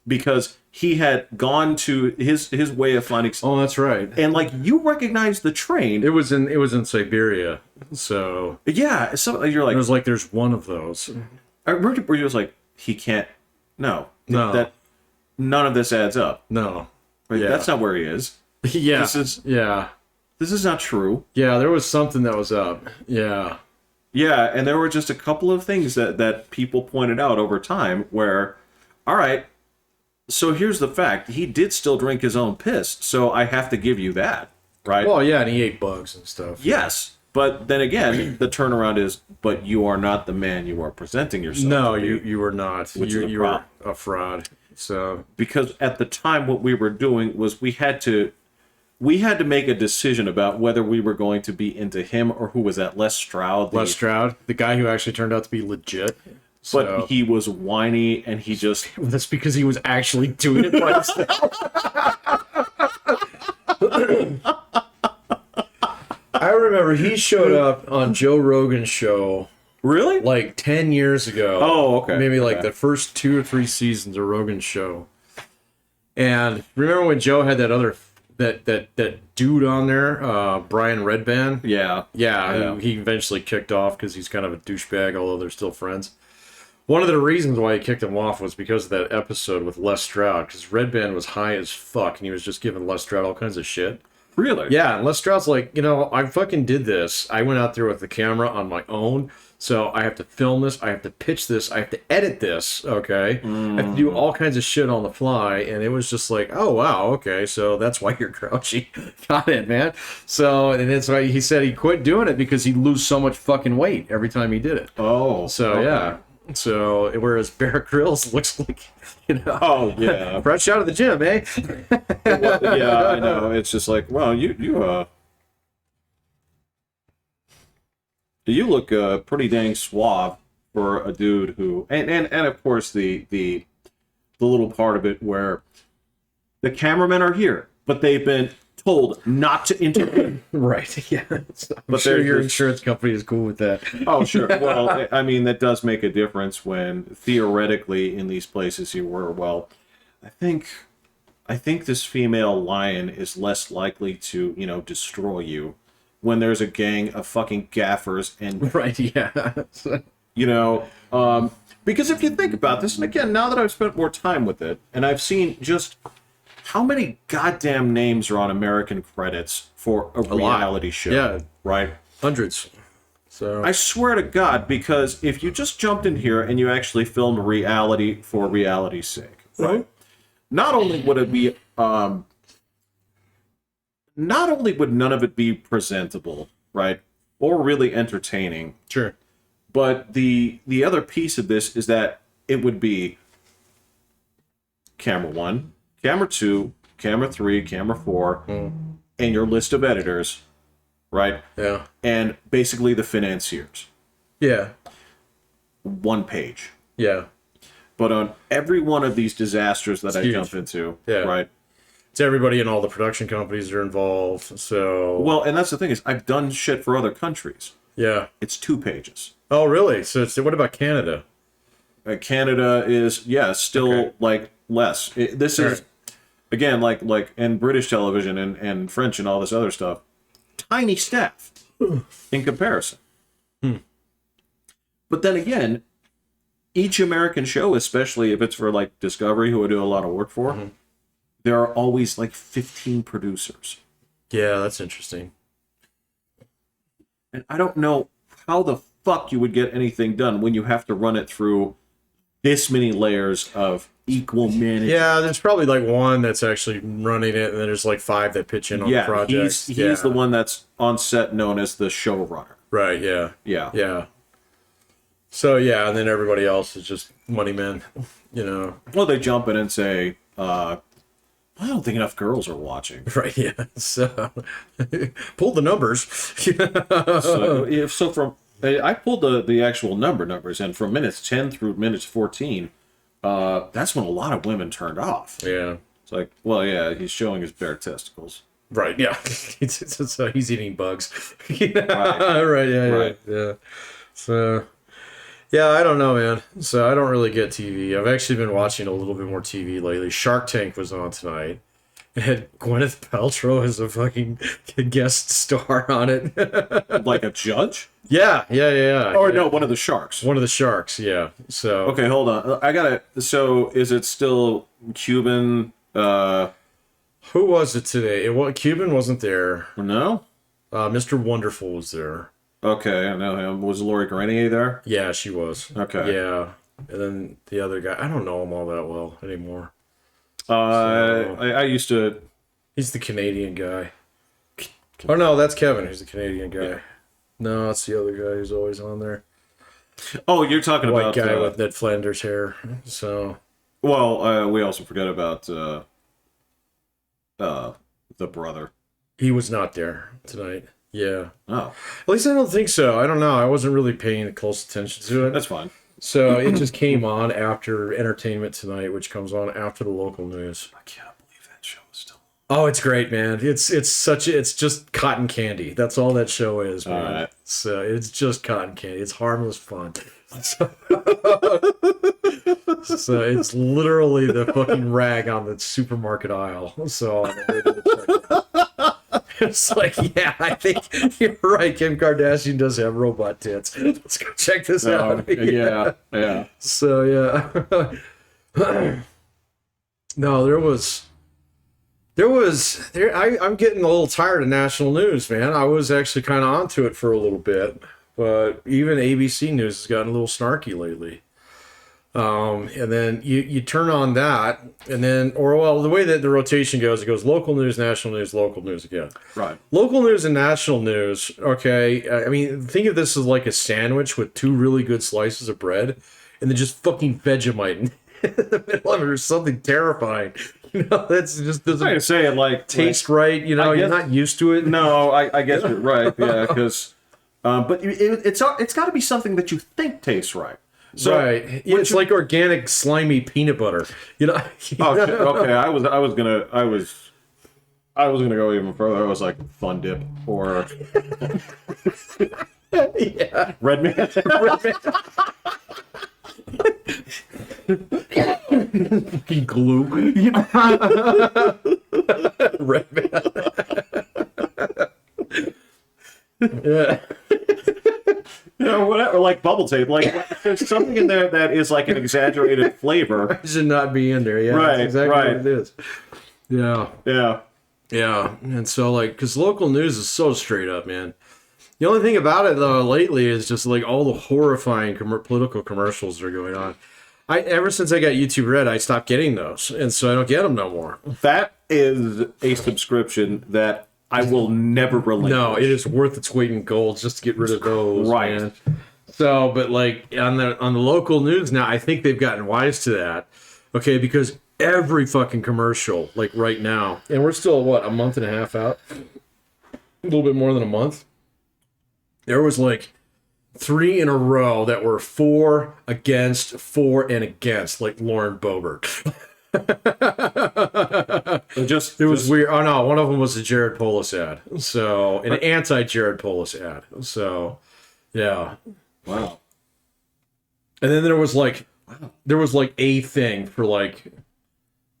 because he had gone to his way of finding. Oh, that's right. And like, you recognized the train. It was in Siberia. So yeah, so you're like, it was like there's one of those. I remember where you was like, he can't. No. That none of this adds up. No. Right? Yeah. That's not where he is. Yeah. This is not true. Yeah, there was something that was up. Yeah. Yeah, and there were just a couple of things that people pointed out over time where, all right, so here's the fact. He did still drink his own piss, so I have to give you that, right? Well, yeah, and he ate bugs and stuff. Yes, but then again, the turnaround is, but you are not the man you are presenting yourself No, to be, you were not. which You is a were problem. a fraud. So Because at the time, what we were doing was we had to make a decision about whether we were going to be into him or who was that, Les Stroud. Les Stroud, the guy who actually turned out to be legit. But So he was whiny, and he just... that's because he was actually doing it by himself. I remember he showed up on Joe Rogan's show Really? like 10 years ago. Oh, okay. Maybe like Okay. the first 2 or 3 seasons of Rogan's show. And remember when Joe had that other that dude on there, Brian Redman? Yeah. Yeah, he eventually kicked off because he's kind of a douchebag, although they're still friends. One of the reasons why he kicked him off was because of that episode with Les Stroud, because Redman was high as fuck, and he was just giving Les Stroud all kinds of shit. Really? Yeah, and Les Stroud's like, I fucking did this. I went out there with the camera on my own, so I have to film this, I have to pitch this, I have to edit this, okay? I have to do all kinds of shit on the fly, and it was just like, oh, wow, okay, so that's why you're grouchy. Got it, man. So, and that's why he said he quit doing it, because he'd lose so much fucking weight every time he did it. Oh. So, okay. yeah. So, whereas Bear Grylls looks like, Oh, yeah. fresh out of the gym, eh? Yeah, I know. It's just like, well, you look pretty dang suave for a dude who, and of course the little part of it where the cameramen are here, but they've been told not to intervene. Right, yeah. So I'm But sure there's your this- insurance company is cool with that. Oh, sure. Well, I mean, that does make a difference when theoretically in these places you were, well, I think this female lion is less likely to, destroy you when there's a gang of fucking gaffers and, Right, yeah. because if you think about this, and again, now that I've spent more time with it, and I've seen just how many goddamn names are on American credits for a reality show, Yeah. right? Hundreds. So I swear to God, because if you just jumped in here and you actually filmed reality for reality's sake, right? Not only would it be, not only would none of it be presentable, right, or really entertaining, sure. but the other piece of this is that it would be camera 1, camera 2, camera 3, camera 4, and your list of editors, right? Yeah. And basically the financiers. Yeah. 1 page. Yeah. But on every one of these disasters that I huge. jump into, Yeah. right, it's everybody in all the production companies are involved. So Well, and that's the thing is, I've done shit for other countries. yeah. It's 2 pages. Oh, really? So what about Canada? Canada is still Okay. like less. This is Right. again like in British television and French and all this other stuff. Tiny staff in comparison. But then again, each American show, especially if it's for like Discovery, who I do a lot of work for, there are always like 15 producers. Yeah, that's interesting. And I don't know how the fuck you would get anything done when you have to run it through this many layers of equal management. Yeah, there's probably like one that's actually running it, and then there's like 5 that pitch in on the project. He's the one that's on set known as the showrunner. Right, yeah. Yeah. Yeah. So, yeah, and then everybody else is just money men, you know. Well, they jump in and say, I don't think enough girls are watching. Right, yeah. So, pull the numbers. So from I pulled the actual numbers, and from minutes 10 through minutes 14, that's when a lot of women turned off. Yeah. It's like, well, yeah, he's showing his bare testicles. Right, yeah. So he's eating bugs. Right, yeah, Right. yeah. So, yeah, I don't know, man. So I don't really get TV. I've actually been watching a little bit more TV lately. Shark Tank was on tonight. It had Gwyneth Paltrow as a fucking guest star on it. Like a judge? Yeah. Or no, one of the sharks. One of the sharks, yeah. So Okay, hold on. I gotta. So is it still Cuban? who was it today? Cuban wasn't there. No. Mr. Wonderful was there. Okay, I know him. Was Lori Grenier there? Yeah, she was. Okay. Yeah. And then the other guy, I don't know him all that well anymore. I used to. He's the Canadian guy. Oh no, that's Kevin, who's the Canadian guy. Yeah. No, it's the other guy who's always on there. Oh, you're talking White about guy with Ned Flanders hair. So Well, we also forget about the brother. he was not there tonight. Yeah. Oh, At least I don't think so. I don't know. I wasn't really paying close attention to it. that's fine. So it just came on after Entertainment Tonight, which comes on after the local news. I can't believe that show is still. Oh, it's great, man. It's just cotton candy. That's all that show is, man. All right. So it's just cotton candy. It's harmless fun. So, so it's literally the fucking rag on the supermarket aisle. So I'm ready to check it out. It's like, yeah, I think you're right. Kim Kardashian does have robot tits. Let's go check this out. Yeah. So yeah. No, I'm getting a little tired of national news, man. I was actually kind of onto it for a little bit, but even ABC News has gotten a little snarky lately. And then you turn on that, and then, the way that the rotation goes, it goes local news, national news, local news again. Right. Local news and national news, okay, I mean, think of this as like a sandwich with 2 really good slices of bread, and then just fucking Vegemite in the middle of it, or something terrifying. You know, that's just doesn't I say it like taste right. You know, I you're guess- not used to it. No, I guess you're right. Yeah, because, but it's got to be something that you think tastes right. So, Right. Yeah, it's like organic slimy peanut butter. You know. Oh, shit. Okay. I was gonna go even further. I was like Fun Dip or Yeah. Redman. Fucking glue. Redman. Yeah. You know, whatever, like bubble tape. Like there's something in there that is like an exaggerated flavor. It should not be in there. Yeah. Right, That's exactly right. what it is. Yeah. Yeah. Yeah. And so, like, because local news is so straight up, man. The only thing about it, though, lately is just like all the horrifying political commercials that are going on. Ever since I got YouTube Red, I stopped getting those. And so I don't get them no more. That is a subscription that I will never relinquish. No, it is worth its weight in gold just to get rid of those. Right. Man. So, but like on the local news now, I think they've gotten wise to that. Okay, because every fucking commercial, like right now, and we're still what, a month and a half out, a little bit more than a month. There was like 3 in a row that were for, against, like Lauren Boebert. Just It was weird. Oh no, one of them was a Jared Polis ad. So an anti-Jared Polis ad. So yeah. wow. And then there was like a thing for like,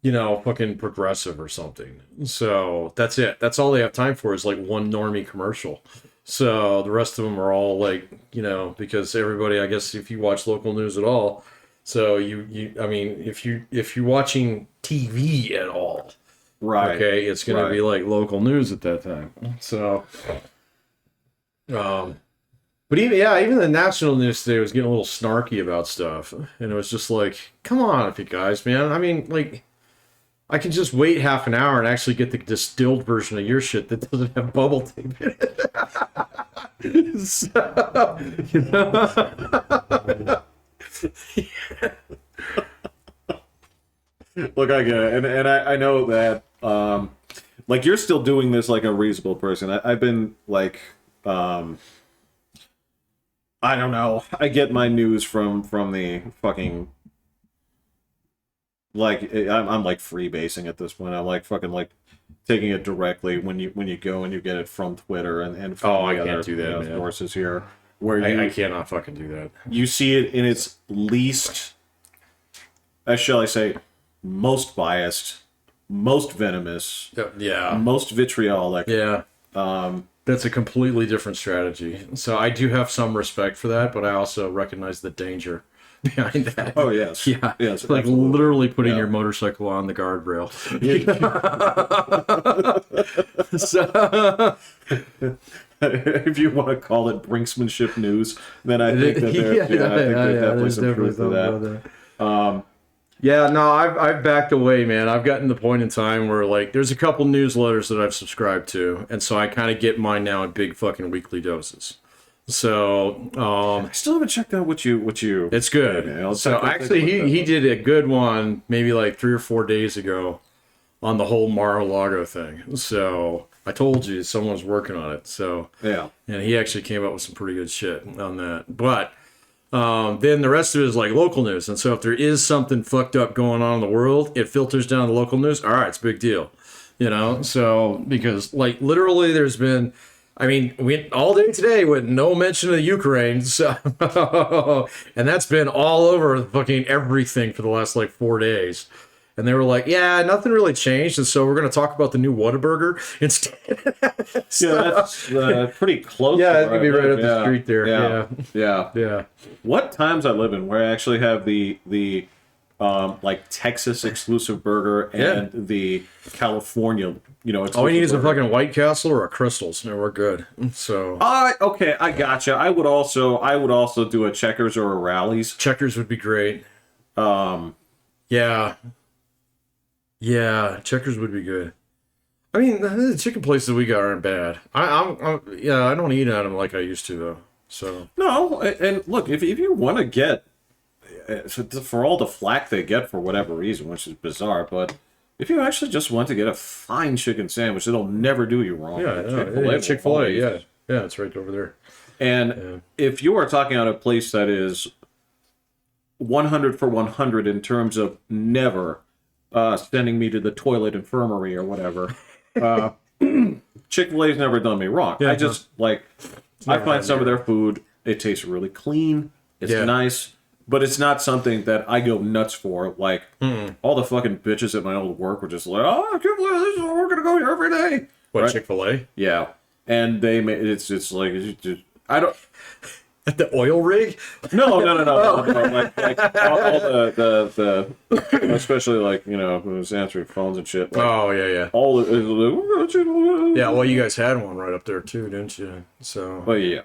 fucking progressive or something. So that's it. That's all they have time for is like one normie commercial. So the rest of them are all like, because everybody, I guess, if you watch local news at all, so I mean, if you're watching TV at all, Right. okay, it's gonna be like local news at that time. So, but even the national news today was getting a little snarky about stuff, and it was just like, come on, you guys, man. I mean, like, I can just wait half an hour and actually get the distilled version of your shit that doesn't have bubble tape in it. So, Look, I get it, and I know that like you're still doing this like a reasonable person. I've been like I don't know. I get my news from the fucking like I'm like freebasing at this point. I'm like fucking like taking it directly when you go and you get it from Twitter and from I the can't other do that, man. sources here where I cannot fucking do that. you see it in its least, as shall I say, most biased, most venomous, Yeah. most vitriolic. Yeah. That's a completely different strategy. So I do have some respect for that, but I also recognize the danger behind that. Oh yes, Yeah. yes, It's like absolutely. literally putting Yeah. your motorcycle on the guardrail. Yeah. So, If you want to call it brinksmanship news, then I think that there's definitely some truth to that. Yeah, no, I've backed away, man. I've gotten to the point in time where like there's a couple newsletters that I've subscribed to, and so I kind of get mine now in big fucking weekly doses. So I still haven't checked out what you. it's good. Yeah, I'll So check out actually, that. he did a good one maybe like 3 or 4 days ago on the whole Mar-a-Lago thing. So I told you someone was working on it. So Yeah. and he actually came up with some pretty good shit on that. But then the rest of it is like local news. And so if there is something fucked up going on in the world, it filters down to local news. All right, it's a big deal. So because like literally there's been, I mean, we all day today with no mention of the Ukraine. So, and that's been all over fucking everything for the last like 4 days. And they were like, yeah, nothing really changed. And so we're going to talk about the new Whataburger instead. Yeah, that's pretty close. Yeah, to it's going to be where I right up live. the street there. Yeah. Yeah. What times I live in where I actually have the like Texas exclusive burger and the California, All we need is a burger. fucking White Castle or a Crystals, and we're good. So Okay, I gotcha. I would also do a Checkers or a Rallies. Checkers would be great. Yeah. Yeah, Checkers would be good. I mean, the chicken places we got aren't bad. I don't eat at them like I used to though. So No, and look, if you want to get for all the flack they get for whatever reason, which is bizarre, but if you actually just want to get a fine chicken sandwich, it'll never do you wrong. Chick-fil-A, yeah, it's right over there. And if you are talking about a place that is 100 for 100 in terms of never sending me to the toilet infirmary or whatever, Chick-fil-A's never done me wrong. Yeah, I just I find some of their food, it tastes really clean, it's nice, but it's not something that I go nuts for. Like all the fucking bitches at my old work were just like, oh, I can't believe this, we're gonna go here every day. What, Right? Chick-fil-A? Yeah, and they made it's like I don't. At the oil rig? No. Like all the especially like who's answering phones and shit. Like, Yeah. all the, like, Yeah, well, you guys had one right up there too, didn't you? So But yeah,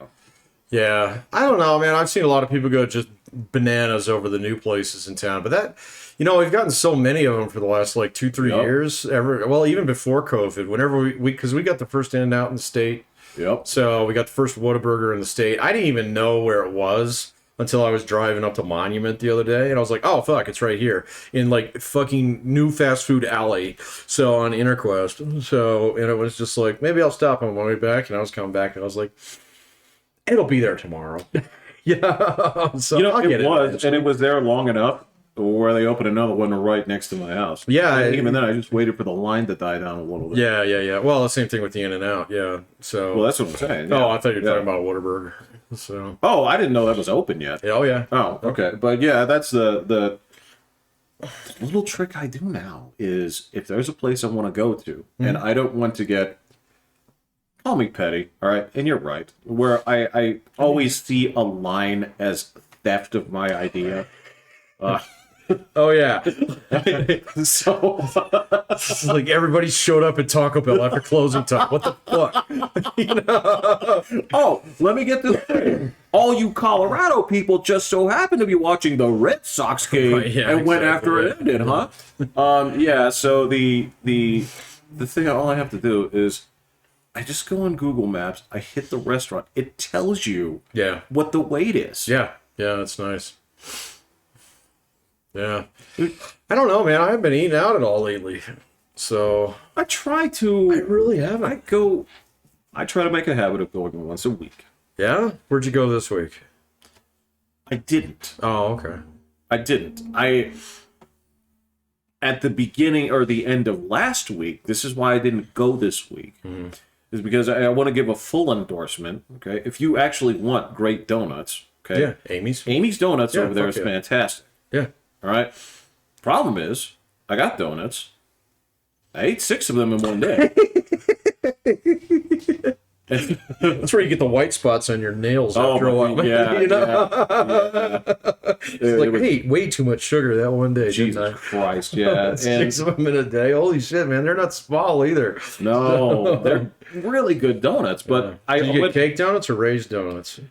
yeah, I don't know, man. I've seen a lot of people go just bananas over the new places in town, but that, we've gotten so many of them for the last like 2-3 years. Even before COVID, whenever because we got the first In and Out in the state. yep. So we got the first Whataburger in the state. I didn't even know where it was until I was driving up to Monument the other day, and I was like, "Oh fuck, it's right here in like fucking new fast food alley." So on Interquest. So and it was just like maybe I'll stop on my way back, and I was coming back, and I was like, "It'll be there tomorrow." Yeah. So I'll get it was, eventually. and it was there long enough where they opened another one right next to my house. Yeah, And even then, I just waited for the line to die down a little bit. Yeah. Well, the same thing with the In-N-Out. Yeah. So. Well, that's what I'm saying. Oh, Yeah. I thought you were talking about Whataburger. So. Oh, I didn't know that was open yet. Oh yeah. Oh, okay. But yeah, that's the little trick I do now is if there's a place I want to go to and I don't want to get, call me petty, all right, and you're right, where I always see a line as theft of my idea. Oh yeah. So It's like everybody showed up at Taco Bell after closing time. What the fuck? oh, let me get this straight. All you Colorado people just so happen to be watching the Red Sox game Right, yeah, and went exactly. after it ended, huh? Yeah. So the thing, all I have to do is I just go on Google Maps. I hit the restaurant. It tells you Yeah. what the wait is. Yeah. That's nice. Yeah. I don't know, man. I haven't been eating out at all lately. So I try to. I really haven't. I try to make a habit of going once a week. Yeah? Where'd you go this week? I didn't. Oh, okay. I didn't. At the beginning or the end of last week, this is why I didn't go this week, is because I want to give a full endorsement. Okay, if you actually want great donuts, okay, Yeah. Amy's Donuts Yeah, over there fuck is yeah. fantastic. Yeah. All right. Problem is, I got donuts. I ate 6 of them in one day. That's where you get the white spots on your nails after a while. Yeah, You know? yeah. It's like, I ate way too much sugar that one day. Jesus Christ, yeah. And 6 of them in a day. Holy shit, man. They're not small either. no, they're really good donuts. But Did you get cake donuts or raised donuts?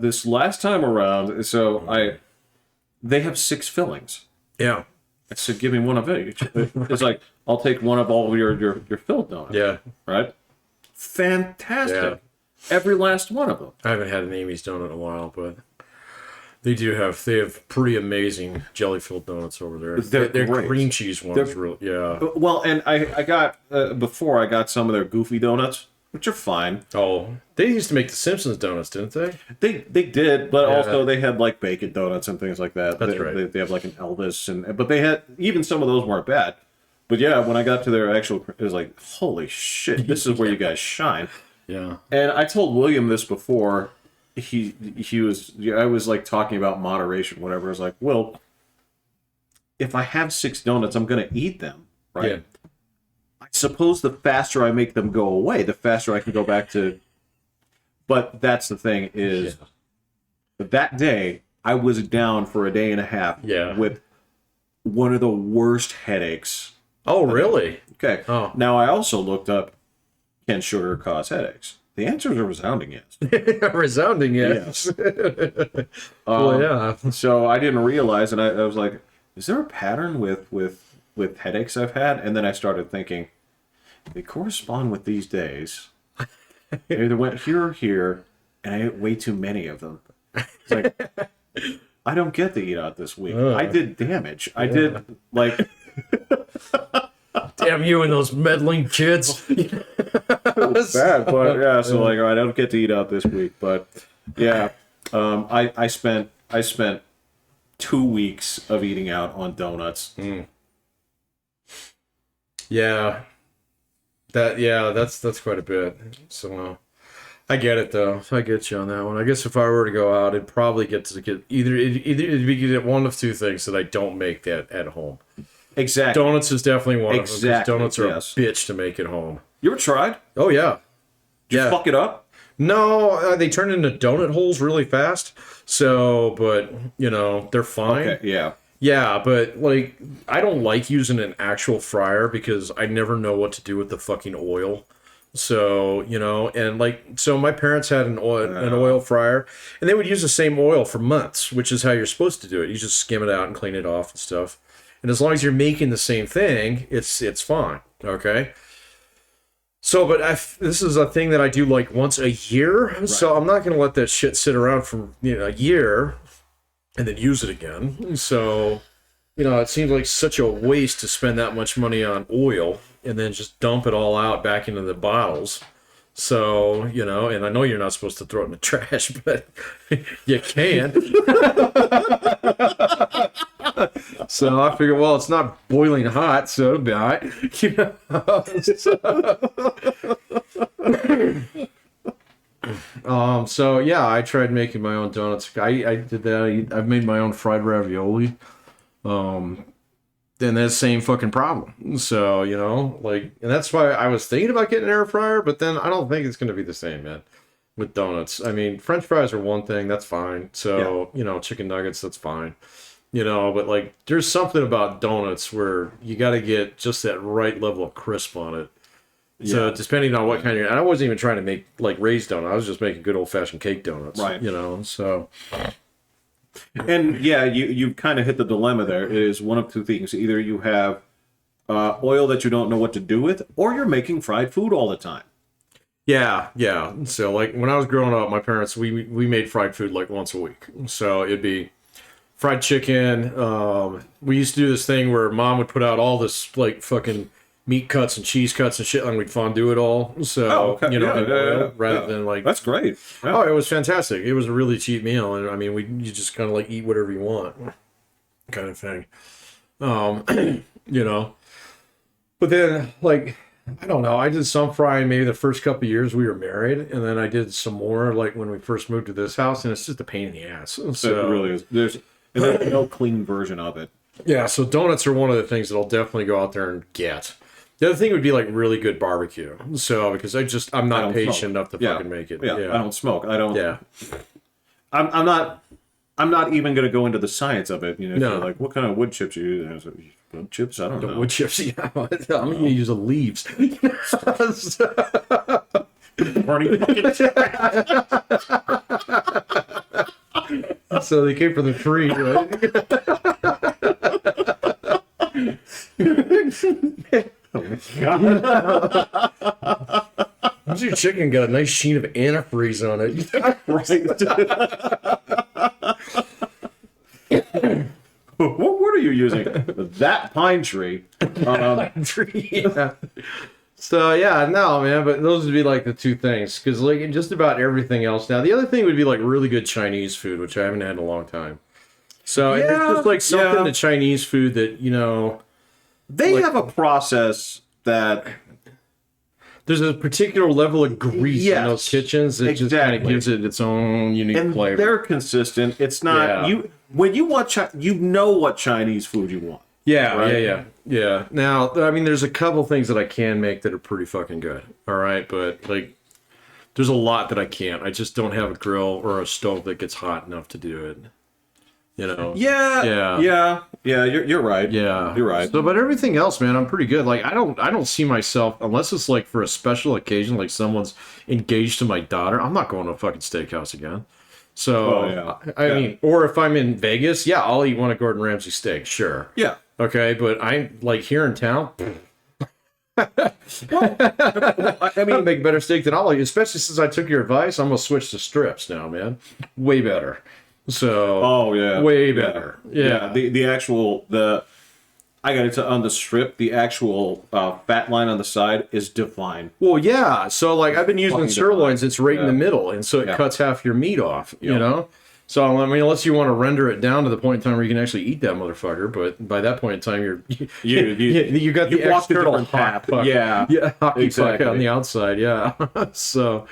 this last time around, they have 6 fillings. Yeah. I said, give me one of each. It's like, I'll take one of all of your filled donuts. Yeah. Right? Fantastic. Yeah. Every last one of them. I haven't had an Amy's donut in a while, but they have pretty amazing jelly-filled donuts over there. They're Their great. cream cheese ones, yeah. Well, and I got, before I got some of their goofy donuts, which are fine. Oh, they used to make the Simpsons donuts, didn't they? They did, but Yeah. also they had like bacon donuts and things like that. That's right. They have like an Elvis, but they had, even some of those weren't bad. But yeah, when I got to their actual, it was like, holy shit, this is where you guys shine. Yeah. And I told William this before. I was like talking about moderation, whatever. I was like, well, if I have 6 donuts, I'm gonna eat them, right? Yeah. I suppose the faster I make them go away, the faster I can go back to. But that's the thing is, that day I was down for a day and a half with one of the worst headaches. Oh, really? Okay. Oh. Now I also looked up, can sugar cause headaches? The answer is a resounding yes. Resounding yes. Well, yeah. So I didn't realize, and I was like, is there a pattern with headaches I've had? And then I started thinking, they correspond with these days. They either went here or here, and I ate way too many of them. It's like, I don't get to eat out this week. I did damage. I did, like... Damn you and those meddling kids. It's bad, but yeah, so like, all right, I don't get to eat out this week, but yeah, I spent 2 weeks of eating out on donuts. Yeah. That's quite a bit. So I get it though. I get you on that one. I guess if I were to go out, I'd probably get either it'd be one of 2 things that I don't make that at home. Exactly. Donuts is definitely one of them. 'Cause Exactly, donuts are yes. a bitch to make at home. You ever tried? Oh yeah. Did you fuck it up? No, they turn into donut holes really fast. So, but they're fine. Okay, yeah. Yeah, but like I don't like using an actual fryer because I never know what to do with the fucking oil. So, and like so my parents had an oil fryer and they would use the same oil for months, which is how you're supposed to do it. You just skim it out and clean it off and stuff. And as long as you're making the same thing, it's fine. Okay. So, but this is a thing that I do like once a year. Right. So I'm not going to let that shit sit around for a year and then use it again. So, it seems like such a waste to spend that much money on oil and then just dump it all out back into the bottles. So, and I know you're not supposed to throw it in the trash, but you can. So I figured, well, it's not boiling hot, so it'll be all right. You know? So yeah, I tried making my own donuts. I did that. I've made my own fried ravioli. Then that same fucking problem. So, you know, like, and that's why I was thinking about getting an air fryer, but then I don't think it's going to be the same, man, with donuts. I mean, French fries are one thing, that's fine. So, you know, chicken nuggets, that's fine. You know, but like, there's something about donuts where you got to get just that right level of crisp on it. So, depending on what kind of, and I wasn't even trying to make like raised donut. I was just making good old fashioned cake donuts. Right. You know, so. And yeah, you kind of hit the dilemma there. It is one of two things. Either you have oil that you don't know what to do with, or you're making fried food all the time. Yeah, yeah. So like when I was growing up, my parents, we made fried food like once a week. So it'd be fried chicken. We used to do this thing where mom would put out all this like fucking meat cuts and cheese cuts and shit, and we'd fondue it all. So, you know, rather than like... That's great. Yeah. Oh, it was fantastic. It was a really cheap meal. And I mean, you just kind of like eat whatever you want kind of thing. You know, but then like, I don't know. I did some frying maybe the first couple of years we were married. And then I did some more like when we first moved to this house, and it's just a pain in the ass. So it really is. There's no clean version of it. Yeah. So donuts are one of the things that I'll definitely go out there and get. The other thing would be like really good barbecue. So because I'm not patient enough to fucking make it. Yeah, I don't smoke. I don't. Yeah. I'm not even going to go into the science of it. You know, No. like what kind of wood chips you use? Wood chips? I don't know. Wood chips. Yeah. I'm gonna use the leaves. So they came from the tree, right? How's your chicken got a nice sheen of antifreeze on it? Right. What are you using? That pine tree. Yeah. So yeah, no, man, but those would be like the two things, because like just about everything else. Now the other thing would be like really good Chinese food, which I haven't had in a long time. So it's just like something to Chinese food that, you know, they have a process that there's a particular level of grease in those kitchens that just kind of gives it its own unique flavor. They're consistent. It's not you when you watch. You know what Chinese food you want. Yeah, right? yeah. Now, I mean, there's a couple things that I can make that are pretty fucking good. All right, but like, there's a lot that I can't. I just don't have a grill or a stove that gets hot enough to do it. You know. Yeah. You're right. Yeah, you're right. So, but everything else, man, I'm pretty good. Like, I don't see myself unless it's like for a special occasion, like someone's engaged to my daughter. I'm not going to a fucking steakhouse again. So, I mean, or if I'm in Vegas, I'll eat one of Gordon Ramsay's steaks, sure. Yeah. Okay, but I'm like here in town. I mean, I'll make better steak than I'll eat, especially since I took your advice. I'm gonna switch to strips now, man. Way better. So, way better. Yeah. The actual I got it on the strip. The actual fat line on the side is divine. Well, yeah. So like I've been using sirloins. It's right in the middle, and so it cuts half your meat off. You know. So I mean, unless you want to render it down to the point in time where you can actually eat that motherfucker, but by that point in time, you got the external hot fuck. Hockey puck on the outside. Yeah. So,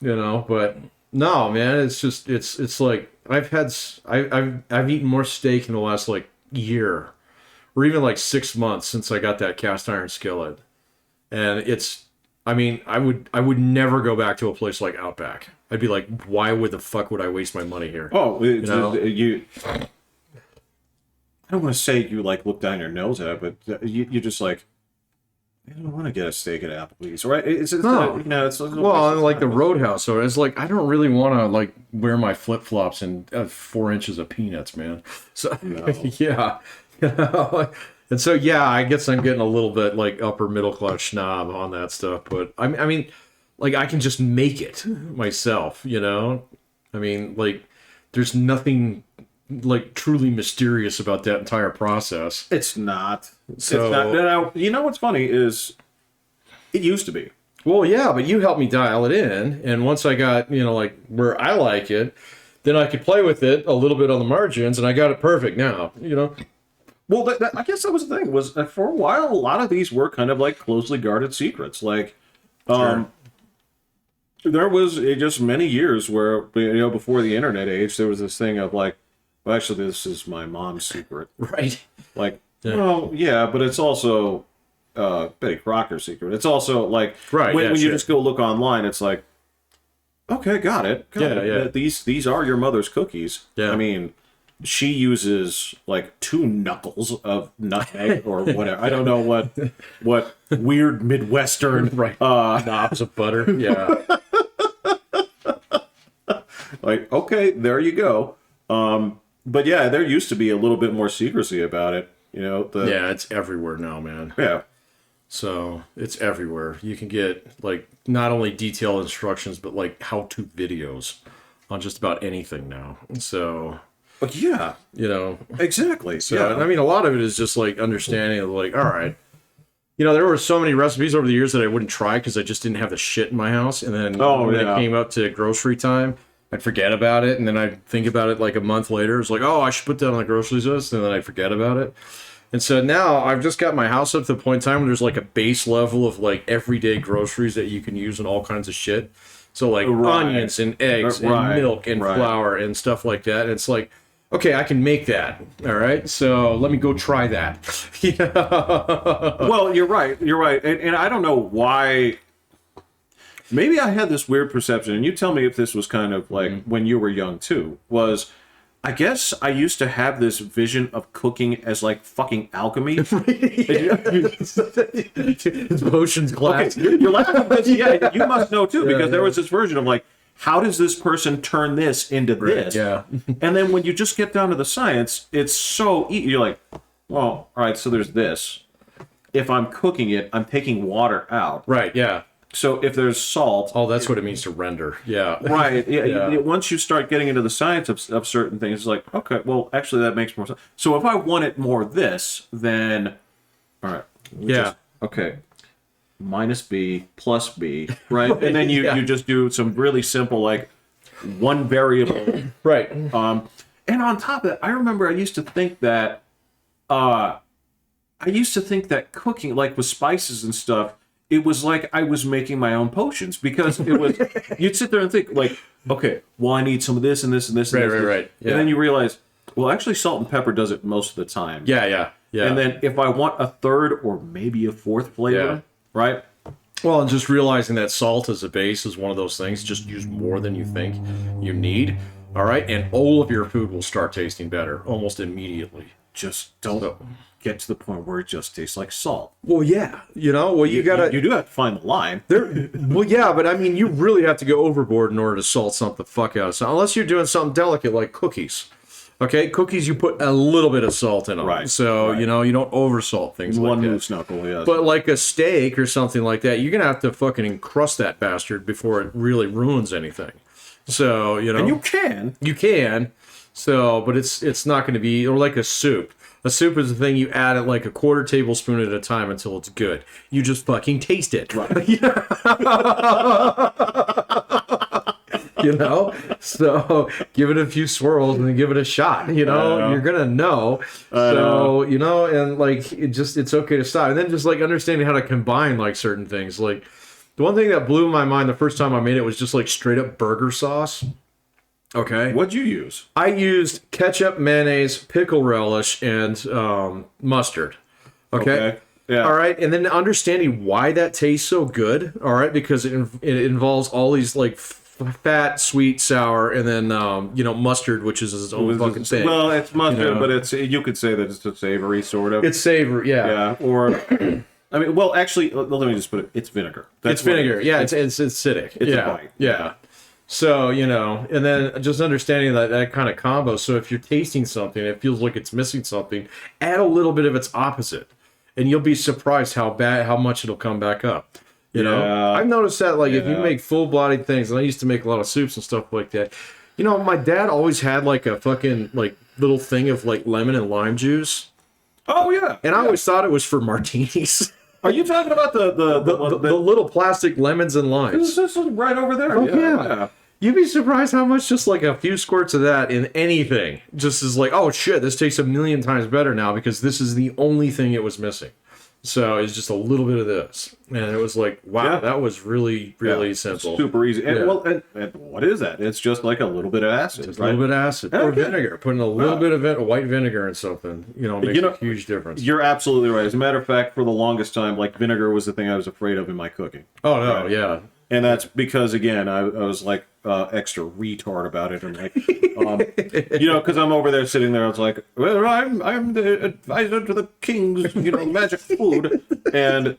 you know, but no, man, it's just it's like I've eaten more steak in the last like year, or even like 6 months since I got that cast iron skillet, and I mean, I would never go back to a place like Outback. I'd be like, why the fuck would I waste my money here? Oh, I don't want to say you like look down your nose at it, but you just like, I don't want to get a steak at Applebee's, right? It's well, like the Roadhouse, so it's like I don't really want to like wear my flip flops and 4 inches of peanuts, man. So yeah, you know. And so I guess I'm getting a little bit like upper middle class snob on that stuff, but I mean. Like, I can just make it myself, you know? I mean, like, there's nothing, like, truly mysterious about that entire process. It's not. So, it's not. Now, you know what's funny is, it used to be. Well, yeah, but you helped me dial it in, and once I got, you know, like, where I like it, then I could play with it a little bit on the margins, and I got it perfect now, you know? Well, I guess that was the thing. Was for a while, a lot of these were kind of like closely guarded secrets. Like, there was just many years where, before the internet age, there was this thing of like, well, actually, this is my mom's secret. Right. Like, well, yeah, but it's also Betty Crocker's secret. It's also like, when you just go look online, it's like, okay, got it. These are your mother's cookies. Yeah. I mean, she uses like 2 knuckles of nutmeg or whatever. I don't know what weird Midwestern knobs of butter. Yeah. Like, okay, there you go. But yeah, there used to be a little bit more secrecy about it. Yeah, it's everywhere now, man. Yeah. So it's everywhere. You can get like not only detailed instructions, but like how-to videos on just about anything now. So, but yeah, exactly. So yeah. I mean, a lot of it is just like understanding of like, all right, there were so many recipes over the years that I wouldn't try because I just didn't have the shit in my house. And then when it came up to grocery time, I'd forget about it, and then I'd think about it like a month later. It's like, oh, I should put that on the groceries list, and then I'd forget about it. And so now I've just got my house up to the point in time where there's like a base level of like everyday groceries that you can use in all kinds of shit. So like onions and eggs and milk and flour and stuff like that. And it's like, okay, I can make that. All right. So let me go try that. Well, you're right. And I don't know why. Maybe I had this weird perception, and you tell me if this was kind of like when you were young too, was I guess I used to have this vision of cooking as like fucking alchemy. It's potions class. Okay, you're laughing because you must know too, because there was this version of like, how does this person turn this into this? Yeah. And then when you just get down to the science, it's so easy. You're like, well, all right, so there's this. If I'm cooking it, I'm taking water out. Right, yeah. So if there's salt... Oh, that's what it means to render. Yeah. Right. Yeah. Once you start getting into the science of certain things, it's like, okay, well, actually, that makes more sense. So if I wanted more of this, then... All right. Okay. Minus B plus B, right? And then you just do some really simple, like, one variable. Right. And on top of that, I remember I used to think that... cooking, like with spices and stuff, it was like I was making my own potions, because it was, you'd sit there and think like, okay, well, I need some of this and this and this and this. Right. Yeah. And then you realize, well, actually salt and pepper does it most of the time. Yeah. And then if I want a third or maybe a fourth flavor, right? Well, and just realizing that salt as a base is one of those things, just use more than you think you need. All right. And all of your food will start tasting better almost immediately. Just don't get to the point where it just tastes like salt. Well, yeah. You gotta... You do have to find the line. Well, yeah, but I mean, you really have to go overboard in order to salt something the fuck out of something. Unless you're doing something delicate like cookies. Okay? Cookies, you put a little bit of salt in them. Right. So, you don't oversalt things like that. One moose knuckle, yes. But like a steak or something like that, you're going to have to fucking encrust that bastard before it really ruins anything. So, And you can. You can. So, but it's not going to be... Or like a soup. A soup is the thing you add at like a quarter tablespoon at a time until it's good. You just fucking taste it. Right. So give it a few swirls and then give it a shot. You're gonna know. And like it's okay to stop. And then just like understanding how to combine like certain things. Like the one thing that blew my mind the first time I made it was just like straight up burger sauce. Okay. What'd you use? I used ketchup, mayonnaise, pickle relish, and mustard. Okay. Yeah. All right. And then understanding why that tastes so good. All right. Because it involves all these like fat, sweet, sour, and then mustard, which is its own fucking thing. Well, it's mustard, but you could say that it's a savory sort of. It's savory, yeah. Yeah. Or I mean, well, actually, let me just put it. It's vinegar. It's vinegar. Yeah. It's acidic. It's a bite. Yeah. So, and then just understanding that kind of combo. So if you're tasting something, it feels like it's missing something, add a little bit of its opposite. And you'll be surprised how much it'll come back up. I've noticed that, like, if you make full-bodied things, and I used to make a lot of soups and stuff like that. My dad always had, like, a fucking, like, little thing of, like, lemon and lime juice. Oh, yeah. And I always thought it was for martinis. Are you talking about the little plastic lemons and limes? This is right over there. Oh, yeah. You'd be surprised how much just like a few squirts of that in anything just is like, oh shit, this tastes a million times better now because this is the only thing it was missing. So it's just a little bit of this, and it was like, wow, that was really, really simple, super easy. And, and what is that? It's just like a little bit of acid, just a little bit of acid or vinegar. Putting a little bit of white vinegar in something, makes a huge difference. You're absolutely right. As a matter of fact, for the longest time, like vinegar was the thing I was afraid of in my cooking. Oh no, yeah. And that's because, again, I was like extra retard about it, and like, because I'm over there sitting there, I was like, well, I'm the advisor to the king's, magic food, and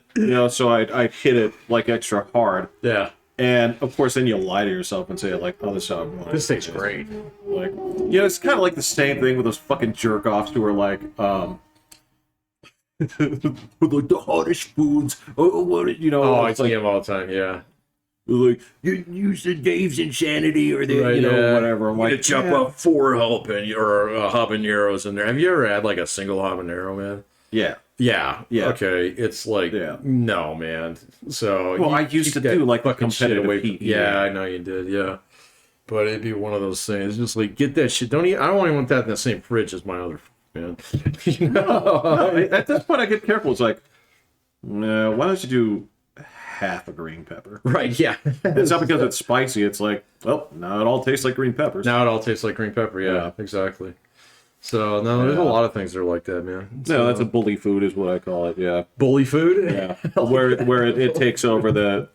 so I hit it like extra hard. Yeah. And of course, then you lie to yourself and say like, "Oh, this is how I'm going." This tastes great. Like, it's kind of like the same thing with those fucking jerk offs who are like, like the hottest foods. Oh, what I see them all the time. Yeah. Like, you said Dave's insanity or the whatever. I'm like, chop up 4 habaneros in there. Have you ever had like a single habanero, man? Yeah. Yeah. Okay. It's like, no, man. So I used to do like competitive heat. Yeah, I know you did. Yeah. But it'd be one of those things. Just like, get that shit. I don't even want that in the same fridge as my other, man. At this point, I get careful. It's like, why don't you do half a green pepper? Right, yeah. It's not because it's spicy. It's like, well, now it all tastes like green peppers. Now it all tastes like green pepper. Yeah. Exactly. So, no, there's a lot of things that are like that, man. So, no, that's a bully food is what I call it, yeah. Bully food? Yeah. where it takes over the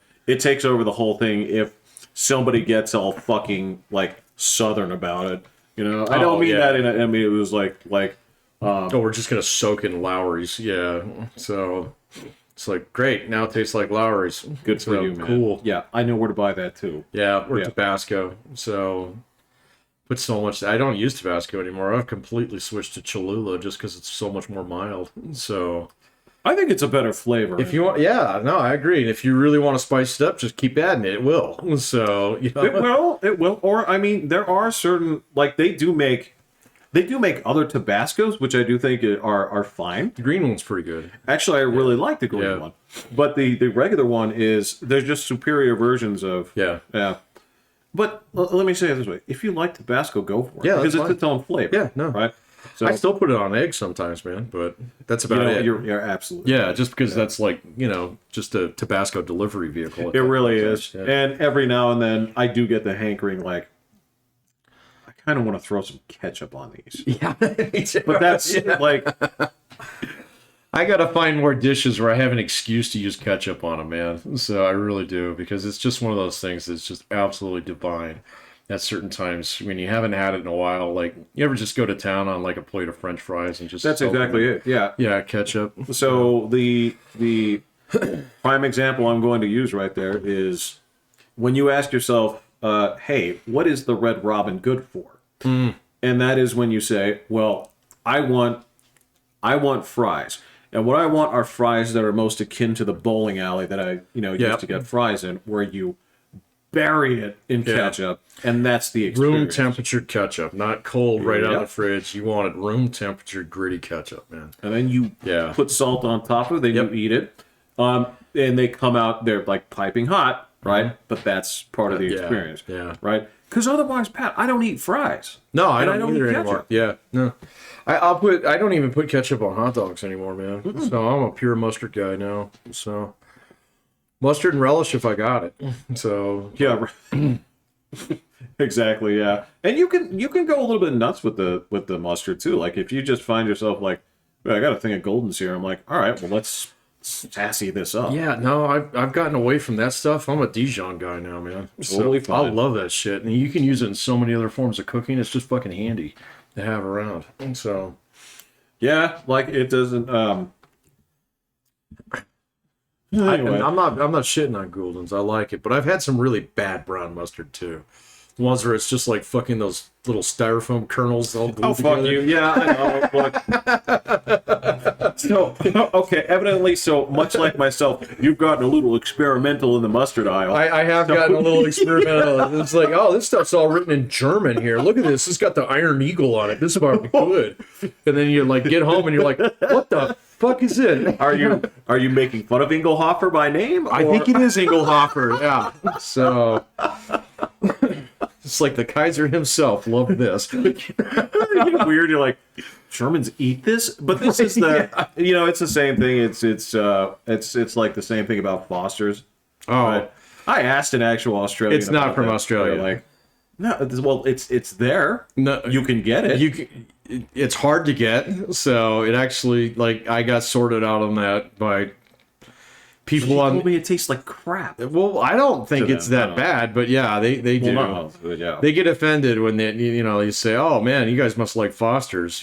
whole thing if somebody gets all fucking, like, southern about it. I don't mean that I mean, it was like we're just going to soak in Lowry's. Yeah. So, it's like, great, now it tastes like Lowry's. Good for you, man. Cool. Yeah, I know where to buy that, too. Yeah, or Tabasco. So... Put so much. I don't use Tabasco anymore. I've completely switched to Cholula just because it's so much more mild. So I think it's a better flavor. If you want, I agree. And if you really want to spice it up, just keep adding it. It will. So it will. Or I mean, there are certain they do make other Tabascos, which I do think are fine. The green one's pretty good. Actually, I really like the green one, but the regular one is there's just superior versions of yeah. But let me say it this way: if you like Tabasco, go for it. Yeah, because it's fine. its own flavor. Yeah, no, right. So I still put it on eggs sometimes, man. But that's about it. You're absolutely right. Just because that's just a Tabasco delivery vehicle. It really is. Yeah. And every now and then, I do get the hankering, I kind of want to throw some ketchup on these. Yeah, me too. But that's I gotta find more dishes where I have an excuse to use ketchup on them, man. So I really do, because it's just one of those things that's just absolutely divine at certain times when you haven't had it in a while. Like, you ever just go to town on a plate of French fries and just... That's exactly it, yeah. Yeah, ketchup. So the prime example I'm going to use right there is when you ask yourself, hey, what is the Red Robin good for? And that is when you say, well, I want fries. And what I want are fries that are most akin to the bowling alley that I, used to get fries in, where you bury it in ketchup, and that's the experience. Room temperature ketchup, not cold right out of the fridge. You want it room temperature gritty ketchup, man. And then you put salt on top of it, then you eat it. And they come out, they're piping hot, right? Mm-hmm. But that's part of the experience, right? Because otherwise, Pat, I don't eat fries. No, I don't either anymore. Yeah, no. I don't even put ketchup on hot dogs anymore, man. Mm-mm. So I'm a pure mustard guy now. So mustard and relish if I got it. So yeah, exactly. Yeah, and you can go a little bit nuts with the mustard too. Like if you just find yourself I got a thing of Golden's here. I'm like, all right, well let's sassy this up. Yeah, no, I've gotten away from that stuff. I'm a Dijon guy now, man. Totally fine. I love that shit, and you can use it in so many other forms of cooking. It's just fucking handy to have around. And so yeah, it doesn't anyway. I'm not shitting on Gouldens. I like it, but I've had some really bad brown mustard too. The ones where it's just fucking those little styrofoam kernels all glued together. Fuck you. Yeah, I know. Look. So, okay, evidently, so much like myself, you've gotten a little experimental in the mustard aisle. I have gotten a little experimental. It's this stuff's all written in German here. Look at this. It's got the Iron Eagle on it. This is about to be good. And then you get home and you're like, what the fuck is it? Are you making fun of Ingelhofer by name? Or? I think it is Ingelhofer, yeah. So... It's like the Kaiser himself loved this. Weird. You're like, Germans eat this, but this is the it's the same thing. It's like the same thing about Foster's. Oh, right? I asked an actual Australian. It's not from Australia. They're like, no, well, it's there. No, you can get it. It's hard to get, so it actually I got sorted out on that by people on. Told me it tastes like crap. Well, I don't think it's that bad, but yeah, they do. No, yeah. They get offended when you say, "Oh man, you guys must like Foster's,"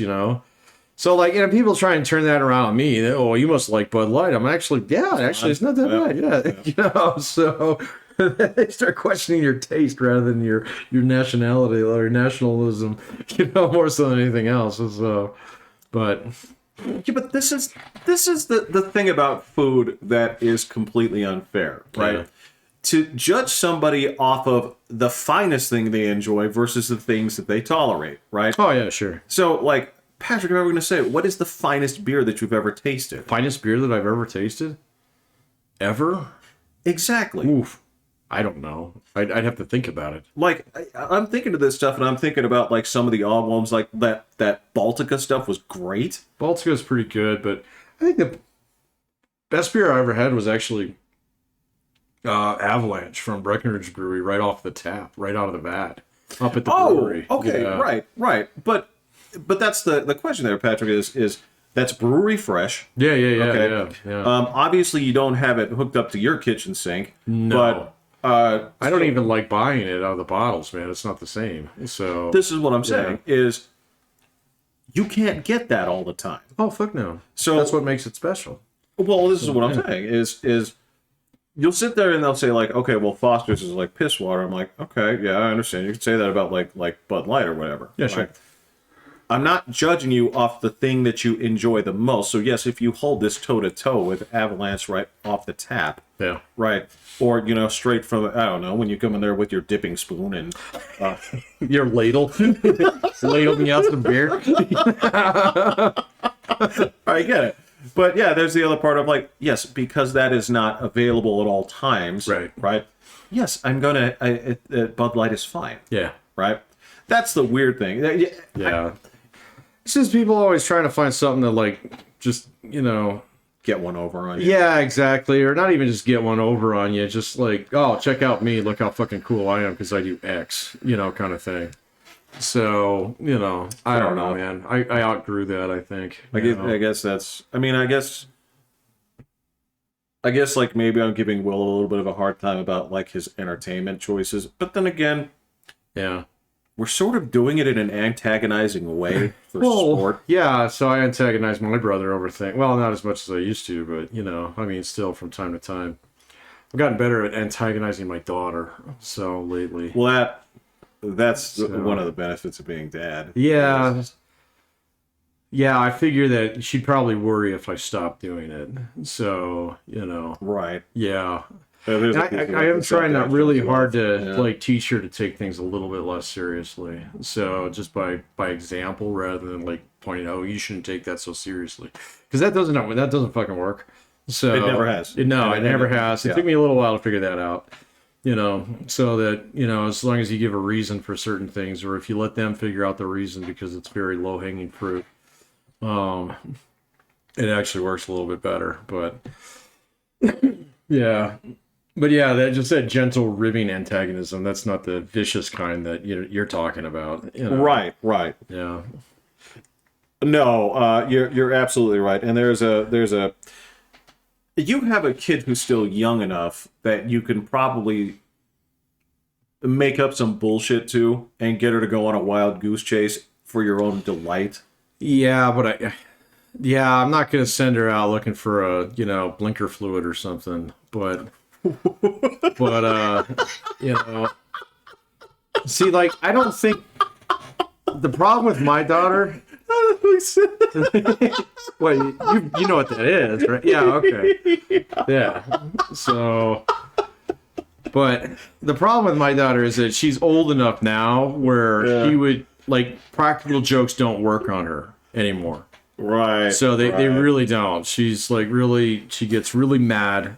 So people try and turn that around on me. Oh, you must like Bud Light. I'm actually, it's not that bad. Yeah. So they start questioning your taste rather than your nationality or nationalism, more so than anything else. So, but this is the thing about food that is completely unfair, right? Yeah. To judge somebody off of the finest thing they enjoy versus the things that they tolerate, right? Oh yeah, sure. So Patrick, I'm ever going to say, what is the finest beer that you've ever tasted? Finest beer that I've ever tasted? Ever? Exactly. Oof. I don't know. I'd have to think about it. I'm thinking of this stuff, and I'm thinking about some of the odd ones, like that Baltica stuff was great. Baltica's pretty good, but I think the best beer I ever had was actually Avalanche from Breckenridge Brewery, right off the tap, right out of the vat, up at the brewery. Okay, yeah. Right. But that's the question there, Patrick, is that's brewery fresh. Yeah. Okay. Yeah. Obviously, you don't have it hooked up to your kitchen sink. No. But I don't even like buying it out of the bottles, man. It's not the same. So this is what I'm saying is you can't get that all the time. Oh, fuck no. So that's what makes it special. Well, this is what I'm saying is you'll sit there and they'll say okay, well, Foster's is like piss water. I'm like, okay, yeah, I understand. You can say that about like Bud Light or whatever. Yeah, sure. I'm not judging you off the thing that you enjoy the most. So yes, if you hold this toe to toe with Avalanche right off the tap, yeah, right, or straight from I don't know when you come in there with your dipping spoon and your ladle, ladle me out some beer. I get it, but yeah, there's the other part of yes, because that is not available at all times, right. Yes, I'm gonna. Bud Light is fine. Yeah, right. That's the weird thing. Yeah. It's just people always trying to find something to just, get one over on you. Yeah, exactly. Or not even just get one over on you. Just oh, check out me. Look how fucking cool I am because I do X, kind of thing. So, I don't know, man. I outgrew that, I think. I guess that's, I guess maybe I'm giving Will a little bit of a hard time about his entertainment choices. But then again, yeah. We're sort of doing it in an antagonizing way for sport. Yeah, so I antagonize my brother over things. Well, not as much as I used to, but, still from time to time. I've gotten better at antagonizing my daughter, so lately. Well, that's one of the benefits of being dad. Yeah. Yeah, I figure that she'd probably worry if I stopped doing it. So, Right. Yeah. I am trying not really hard to teach her to take things a little bit less seriously. So just by example, rather than pointing out, you shouldn't take that so seriously, because that doesn't fucking work. So it never has. It never has. It took me a little while to figure that out. So that as long as you give a reason for certain things, or if you let them figure out the reason because it's very low hanging fruit, it actually works a little bit better. But yeah. But yeah, that gentle ribbing antagonism, that's not the vicious kind that you're talking about. Right. Yeah. No, you're absolutely right. And there's a you have a kid who's still young enough that you can probably make up some bullshit to and get her to go on a wild goose chase for your own delight. Yeah, but I'm not going to send her out looking for a, blinker fluid or something, but see, I don't think the problem with my daughter. Well, you know what that is, right? Yeah, okay. Yeah. So, but the problem with my daughter is that she's old enough now where she would practical jokes don't work on her anymore. Right. So they really don't. She's she gets really mad.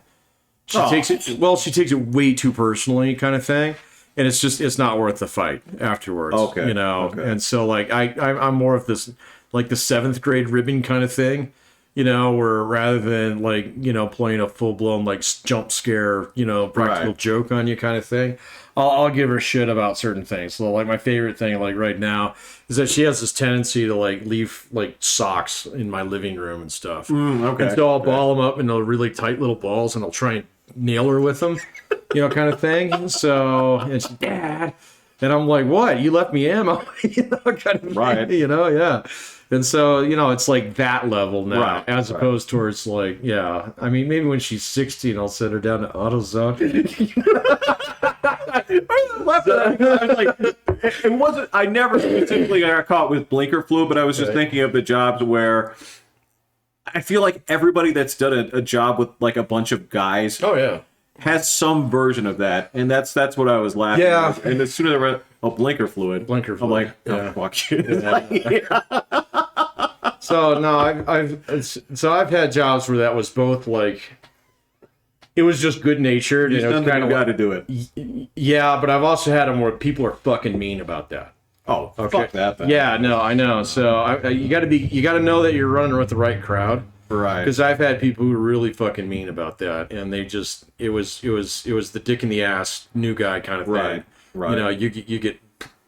She takes it way too personally, kind of thing. and it's not worth the fight afterwards. Okay, You know, okay. and so like I'm more of this like the 7th grade ribbon kind of thing. You know, where rather than like, you know, playing a full blown like jump scare, you know, practical Right. joke on you kind of thing, I'll give her shit about certain things. So like my favorite thing like right now is that she has this tendency to like leave like socks in my living room and stuff. Okay. And so I'll ball them up into really tight little balls and I'll try and nail her with them, you know, kind of thing. So and she's, Dad, and I'm like, what? You left me ammo, you know, kind of Right. thing, you know, yeah. And so, you know, it's like that level now, Right, as opposed towards like, yeah. I mean, maybe when she's 16, I'll send her down to AutoZone. I was like, it wasn't. I never specifically got caught with blinker fluid, but I was just thinking of the jobs where I feel like everybody that's done a job with like a bunch of guys Oh yeah. has some version of that, and that's what I was laughing Yeah. at. And as soon as I read, blinker fluid, Blinker I'm fluid, like, oh, yeah. fuck you. So no, I've had jobs where that was both like, it was just good natured, and it was kind of got to do it. yeah. But I've also had them where people are fucking mean about that. Oh, fuck that. Then. Yeah, no, I know. So you got to know that you're running with the right crowd. Right. Because I've had people who were really fucking mean about that, and they just it was the dick in the ass new guy kind of thing. Right, right. You know, you get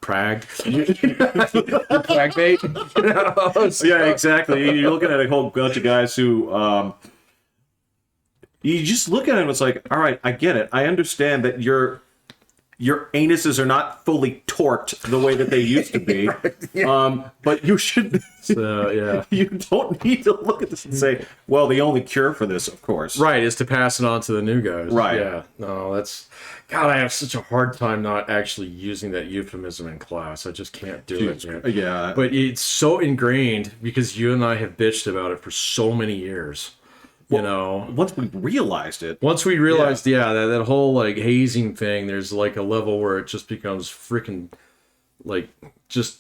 pragged. Prag bait. You know? So- Yeah, exactly. You're looking at a whole bunch of guys who, you just look at them. It's like, all right, I get it. I understand that your anuses are not fully torqued the way that they used to be. But you should. So yeah. You don't need to look at this and say, well, the only cure for this, of course. Right, is to pass it on to the new guys. Right. Yeah. No, that's God, I have such a hard time not actually using that euphemism in class. I just can't do it, man. Yeah. But it's so ingrained because you and I have bitched about it for so many years. You know, Once we realized it. once we realized, that whole like hazing thing, there's like a level where it just becomes freaking like just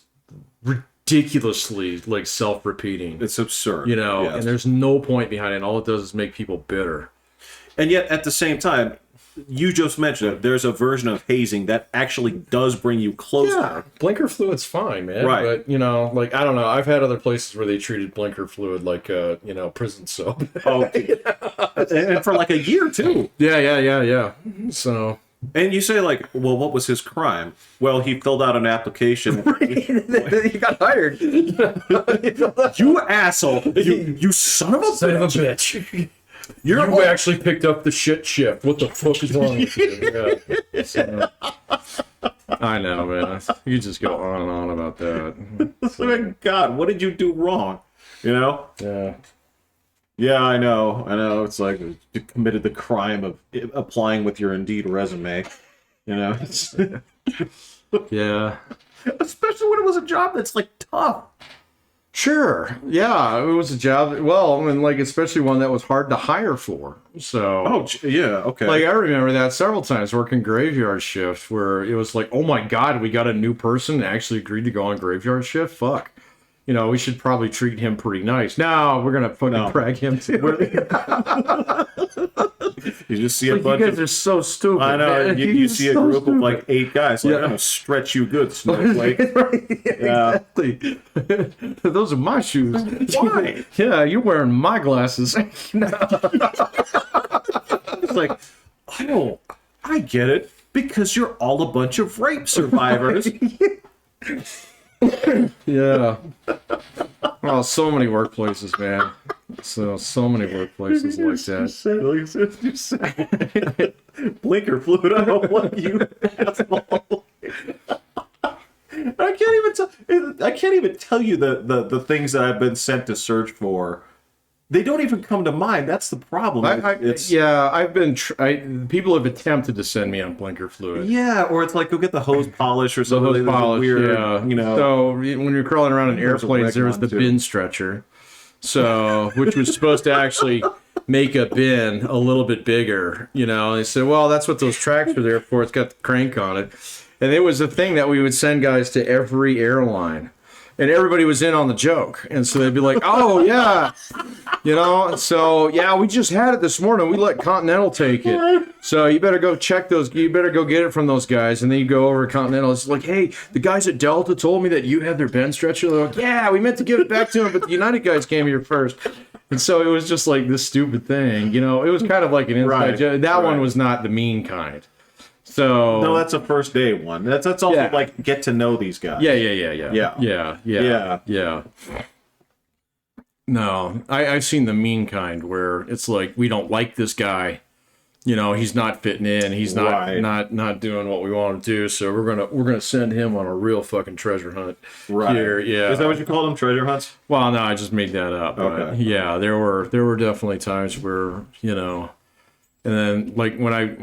ridiculously like self-repeating. It's absurd. You know, Yes. and there's no point behind it. All it does is make people bitter. And yet, at the same time, you just mentioned it. There's a version of hazing that actually does bring you closer. Yeah, blinker fluid's fine, man. Right. But you know, like I don't know. I've had other places where they treated blinker fluid like you know, prison soap. Oh, and for like a year too. Yeah. So And you say like, well, what was his crime? Well, he filled out an application. you got hired. You asshole! You son of a Son of a bitch! bitch. You're You actually picked up the shit shift. What the fuck is wrong with you? Yeah. So, I know, man. You just go on and on about that. Oh, God, what did you do wrong? You know? Yeah. Yeah, I know. It's like you committed the crime of applying with your Indeed resume. You know? Yeah. Especially when it was a job that's like tough. Sure. Yeah, it was a job. Well, I mean, like, especially one that was hard to hire for. So, Oh, yeah, okay. like, I remember that several times working graveyard shift where it was like, oh my God, we got a new person that actually agreed to go on graveyard shift. Fuck. You know, we should probably treat him pretty nice. No, we're going to fucking prag him too. You just see a Like, bunch you guys of... are so stupid. I know, man. you You're see a so group stupid. of like 8 guys. Like, Yeah. I'm going to stretch you good, snowflake. Yeah. Exactly. Those are my shoes. Why? Yeah, you're wearing my glasses. No. It's like, oh, I get it. Because you're all a bunch of rape survivors. Yeah. Oh, so many workplaces, man. So many workplaces like that. You said, blinker fluid. I don't want you, asshole. I can't even tell you the things that I've been sent to search for. They don't even come to mind. That's the problem. I've been. People have attempted to send me on blinker fluid. Yeah, or it's like go get the hose polish or The something. hose There's a polish, weird, yeah. you know. So when you're crawling around in There's a airplanes, there was Redman, the too. bin stretcher. So, which was supposed to actually make a bin a little bit bigger, you know. They said, well, that's what those tracks are there for. It's got the crank on it. And it was a thing that we would send guys to every airline. and everybody was in on the joke, and so they'd be like, "Oh yeah, you know, so yeah, we just had it this morning. We let Continental take it, so you better go check those. You better go get it from those guys." And then you go over to Continental. It's like, "Hey, the guys at Delta told me that you had their Ben stretcher." They're like, "Yeah, we meant to give it back to them, but the United guys came here first." And so it was just like this stupid thing, you know. It was kind of like an inside joke. That one was not the mean kind. So no, that's a first day one. That's also like get to know these guys. Yeah. No, I've seen the mean kind where it's like we don't like this guy. You know, he's not fitting in. He's not doing what we want him to do. So we're gonna send him on a real fucking treasure hunt. Right. Here. Yeah. Is that what you call them, treasure hunts? Well, no, I just made that up. Okay. But yeah, there were definitely times where, you know, and then like when I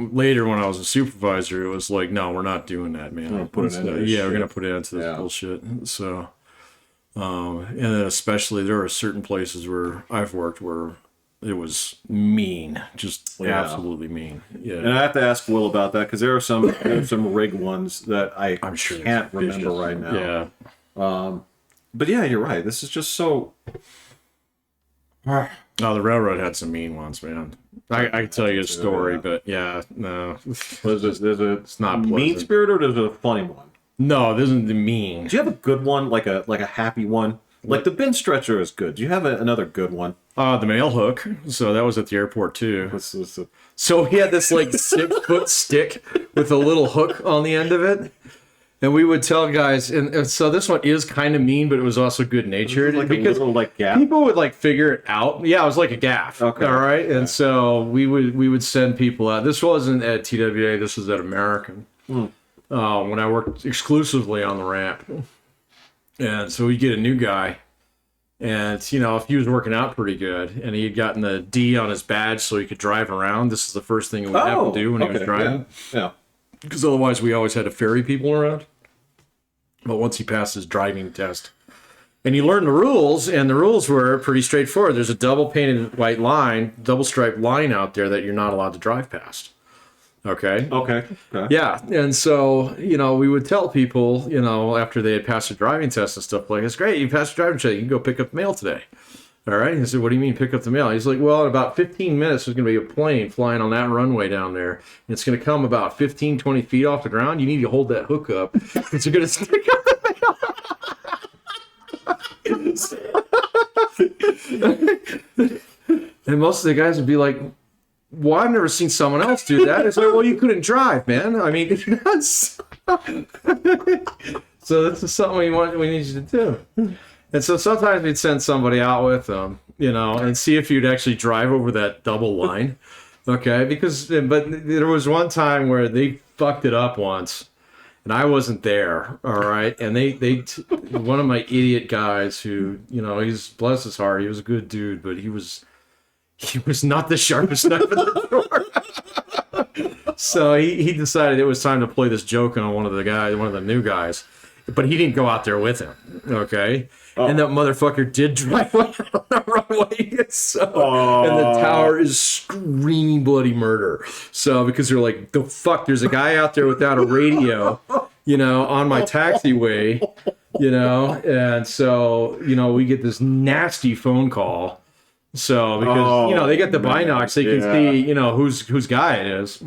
was a supervisor, it was like, no, we're not doing that, man. We're gonna put it into this we're gonna put it into this bullshit. So, and then especially there are certain places where I've worked where it was mean, just absolutely mean. Yeah. And I have to ask Will about that because there are some rig ones that I'm sure can't remember right now. Yeah. But yeah, you're right. This is just so. No, the railroad had some mean ones, man. I can tell you a story, but yeah, no. It's not mean pleasant. spirit or there's a funny one? No, this isn't the mean. Do you have a good one, like a happy one? Like the bin stretcher is good. Do you have another good one? The mail hook. So that was at the airport too. What's So he had this like 6-foot stick with a little hook on the end of it. And we would tell guys, and so this one is kind of mean, but it was also good natured. Like because a little like gaff? people would like figure it out. Yeah, it was like a gaff. Okay. All right. And so we would send people out. This wasn't at TWA, this was at American. When I worked exclusively on the ramp. And so we'd get a new guy. And, you know, if he was working out pretty good and he had gotten the D on his badge so he could drive around, this is the first thing he would have to do when he was driving. Yeah. Because otherwise we always had to ferry people around. But once he passed his driving test, and he learned the rules, and the rules were pretty straightforward. There's a double painted white line, double striped line out there that you're not allowed to drive past. Okay? Okay. Yeah. And so, you know, we would tell people, you know, after they had passed the driving test and stuff like, it's great, you passed the driving test, you can go pick up the mail today. All right. He said, what do you mean pick up the mail? He's like, well, in about 15 minutes, there's going to be a plane flying on that runway down there. And it's going to come about 15, 20 feet off the ground. You need to hold that hook up because you're going to stick up the mail. And most of the guys would be like, well, I've never seen someone else do that. It's like, well, you couldn't drive, man. I mean, so this is something we need you to do. And so sometimes we'd send somebody out with them, you know, and see if you'd actually drive over that double line. Okay. But there was one time where they fucked it up once and I wasn't there. All right. And one of my idiot guys who, you know, he's bless his heart. He was a good dude, but he was not the sharpest knife in the drawer. So he decided it was time to play this joke on one of the new guys, but he didn't go out there with him. Okay. Oh. And that motherfucker did drive on the runway. And the tower is screaming bloody murder. So because they're like, the fuck, there's a guy out there without a radio, you know, on my taxiway, you know, and so, you know, we get this nasty phone call. So because you know they get the binocs, they can see, you know, whose guy it is.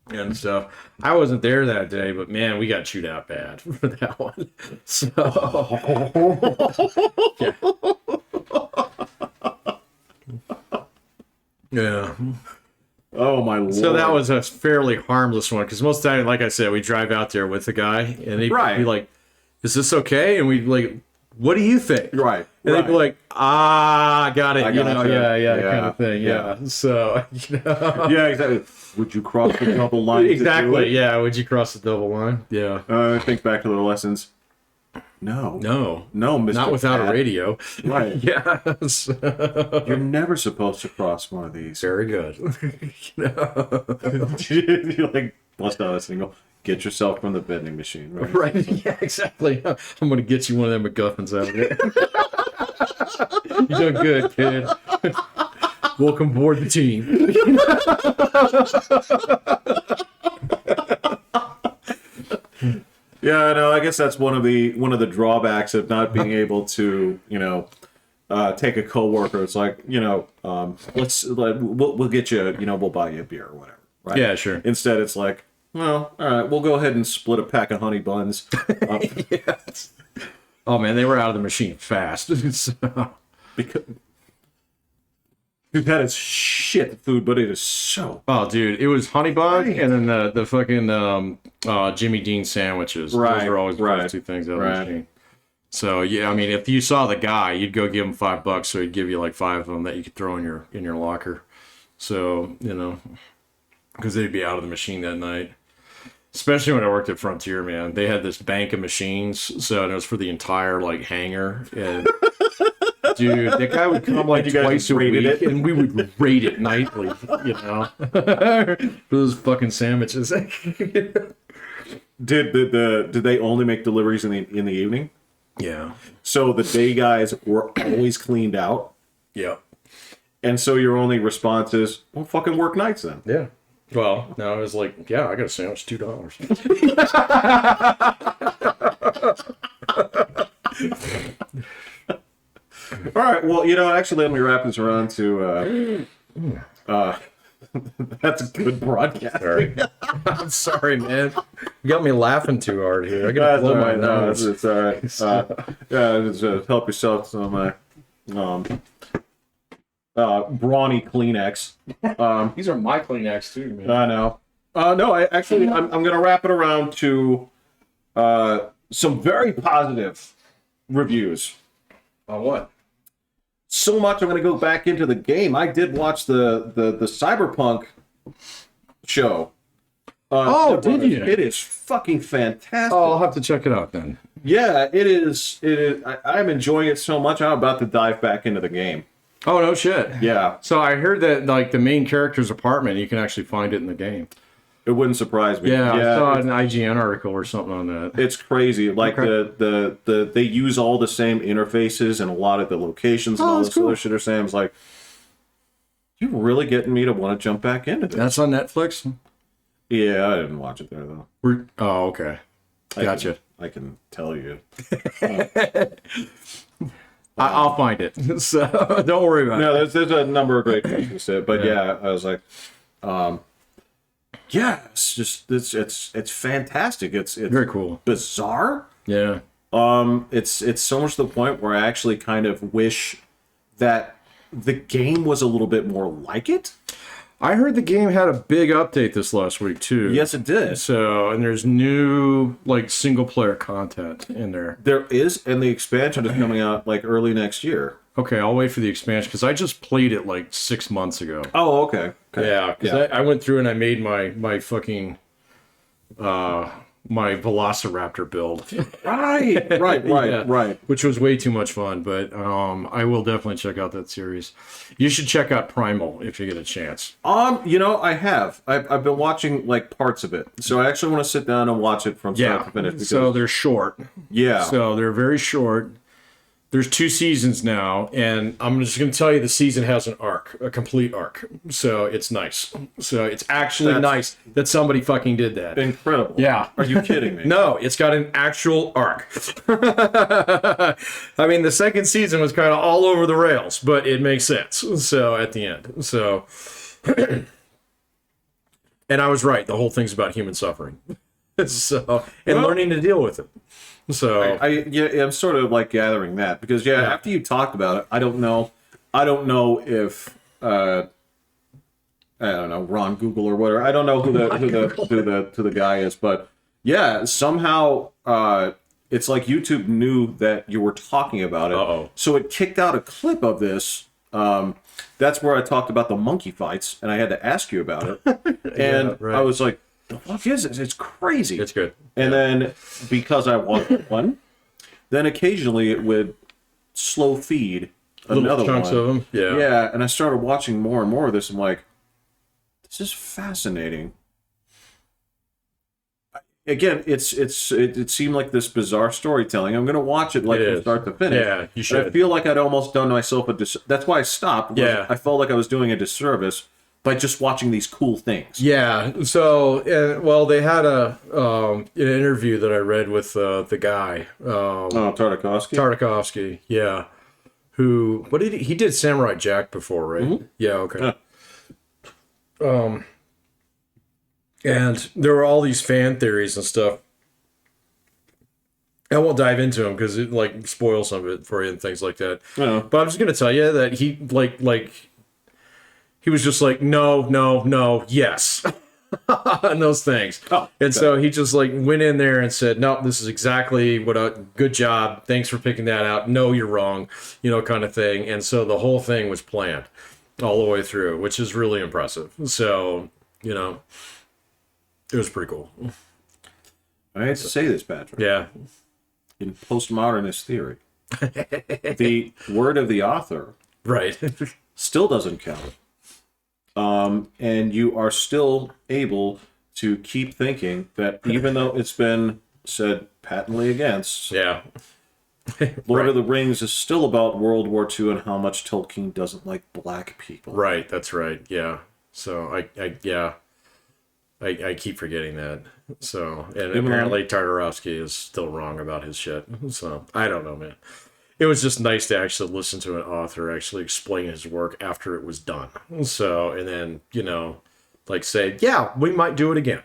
And so I wasn't there that day, but man, we got chewed out bad for that one. So yeah. Oh my lord. So that was a fairly harmless one because most of the time, like I said, we drive out there with the guy and he'd be like, "Is this okay?" And we'd like, "What do you think?" Right. And they'd be like, got it. You know, kind of thing. Yeah. So, you know. Yeah, exactly. Would you cross the double line? Exactly. Yeah. Would you cross the double line? Yeah. I think back to the lessons. No, Mr. Not without a radio. Right. Yes. You're never supposed to cross one of these. Very good. You like bust out a single. Get yourself from the vending machine, right? Right. Yeah, exactly. I'm going to get you one of them MacGuffins out of it. You're doing good, kid. Welcome aboard the team. Yeah, no, I guess that's one of the drawbacks of not being able to, take a coworker. It's like, we'll get you, we'll buy you a beer or whatever, right? Yeah, sure. Instead, it's like, well, all right, we'll go ahead and split a pack of honey buns. Yes. Oh man, they were out of the machine fast. So. Because we've had is shit food, but it is so. Oh, dude, it was honey bun and then the fucking Jimmy Dean sandwiches. Right, Those are always the first two things out of the machine. So yeah, I mean, if you saw the guy, you'd go give him $5, so he'd give you like 5 of them that you could throw in your locker. So because they'd be out of the machine that night. Especially when I worked at Frontier, man, they had this bank of machines, so it was for the entire like hangar. And dude, that guy would come like twice a week, and we would rate it nightly, for those fucking sandwiches. Did they only make deliveries in the evening? Yeah. So the day guys were always cleaned out. Yeah. And so your only response is, well, fucking work nights then. Yeah. Well, no, I was like, yeah, I got a sandwich, $2. All right. Well, actually, let me wrap this around to. That's a good broadcast. Sorry. I'm sorry, man. You got me laughing too hard here. I gotta blow my nose. No, it's all right. Just help yourself to my brawny Kleenex. These are my Kleenex too, man. I know. No, I'm gonna wrap it around to some very positive reviews. On what? So much I'm going to go back into the game. I did watch the Cyberpunk show. Did you? It is fucking fantastic. Oh, I'll have to check it out then. Yeah, it is. I'm enjoying it so much. I'm about to dive back into the game. Oh, no shit. Yeah. So I heard that like the main character's apartment, you can actually find it in the game. It wouldn't surprise me. Yeah, I saw an IGN article or something on that. It's crazy. Like they use all the same interfaces and a lot of the locations and all this other shit. They're saying, it's like, you really getting me to want to jump back into this? That's on Netflix. Yeah, I didn't watch it there though. Oh, okay. Gotcha. I can tell you. I'll find it. So don't worry about it. No, there's a number of great places to it, but yeah, I was like, yeah, it's just it's fantastic. It's very cool, bizarre. Yeah. It's so much to the point where I actually kind of wish that the game was a little bit more like it. I heard the game had a big update this last week too. Yes, it did. So, and there's new like single player content in there. There is, and the expansion is coming out like early next year. Okay, I'll wait for the expansion because I just played it like 6 months ago. Oh, okay. Yeah, because I went through and I made my fucking my Velociraptor build. Right. Which was way too much fun, but I will definitely check out that series. You should check out Primal if you get a chance. I have. I've been watching like parts of it, so I actually want to sit down and watch it from start to finish. Because, so they're short. Yeah. So they're very short. There's 2 seasons now, and I'm just going to tell you the season has an arc, a complete arc. So it's nice. So it's actually nice that somebody fucking did that. Incredible. Yeah. Are you kidding me? No, it's got an actual arc. I mean, the second season was kind of all over the rails, but it makes sense. So at the end. So, and I was right. The whole thing's about human suffering. So, and learning to deal with it. So I'm sort of like gathering that because after you talked about it, I don't know if I don't know Ron Google or whatever. I don't know who the guy is, but yeah, somehow it's like YouTube knew that you were talking about it, so it kicked out a clip of this. That's where I talked about the monkey fights, and I had to ask you about it, and I was like, the fuck is this? It's crazy. It's good. And then because I watched one, then occasionally it would slow feed another chunks one. of them. Yeah. Yeah, and I started watching more and more of this. I'm like, this is fascinating. Again, it seemed like this bizarre storytelling. I'm going to watch it from start to finish. Yeah, you should. And I feel like I'd almost done myself a that's why I stopped. Yeah. I felt like I was doing a disservice by just watching these cool things. Yeah. So, well, they had an interview that I read with the guy, Tartakovsky. Tartakovsky. Yeah. Who? What did he did? Samurai Jack before, right? Mm-hmm. Yeah. Okay. Yeah. And there were all these fan theories and stuff. I won't dive into them because it like spoils some of it for you and things like that. Yeah. But I'm just gonna tell you that he he was just like no, yes, and those things. Oh, and so he just like went in there and said, no, this is exactly what good job. Thanks for picking that out. No, you're wrong, kind of thing. And so the whole thing was planned all the way through, which is really impressive. So, it was pretty cool. I hate to say this, Patrick. Yeah. In postmodernist theory, the word of the author Right. still doesn't count. And you are still able to keep thinking that even though it's been said patently against, Yeah. Lord of the Rings is still about World War II and how much Tolkien doesn't like black people. Right. That's right. Yeah. So I keep forgetting that. So, and apparently Tartarovsky is still wrong about his shit. So, I don't know, man. It was just nice to actually listen to an author actually explain his work after it was done. So, and then, like say, yeah, we might do it again.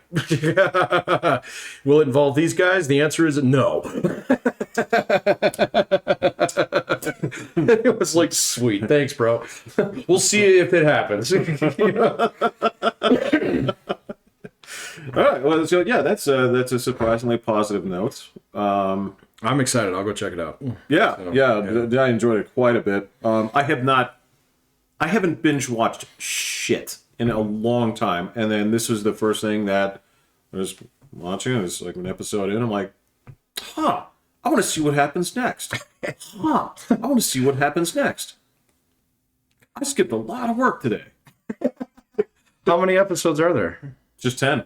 Will it involve these guys? The answer is no. It was like, sweet. Thanks, bro. We'll see if it happens. All right. Well, so yeah, that's a surprisingly positive note. I'm excited. I'll go check it out. Yeah, So, yeah, I enjoyed it quite a bit. I haven't binge watched shit in a long time, and then this was the first thing that I was watching. It was like an episode in. I'm like, I want to see what happens next. I want to see what happens next. I skipped a lot of work today. How many episodes are there? Just 10.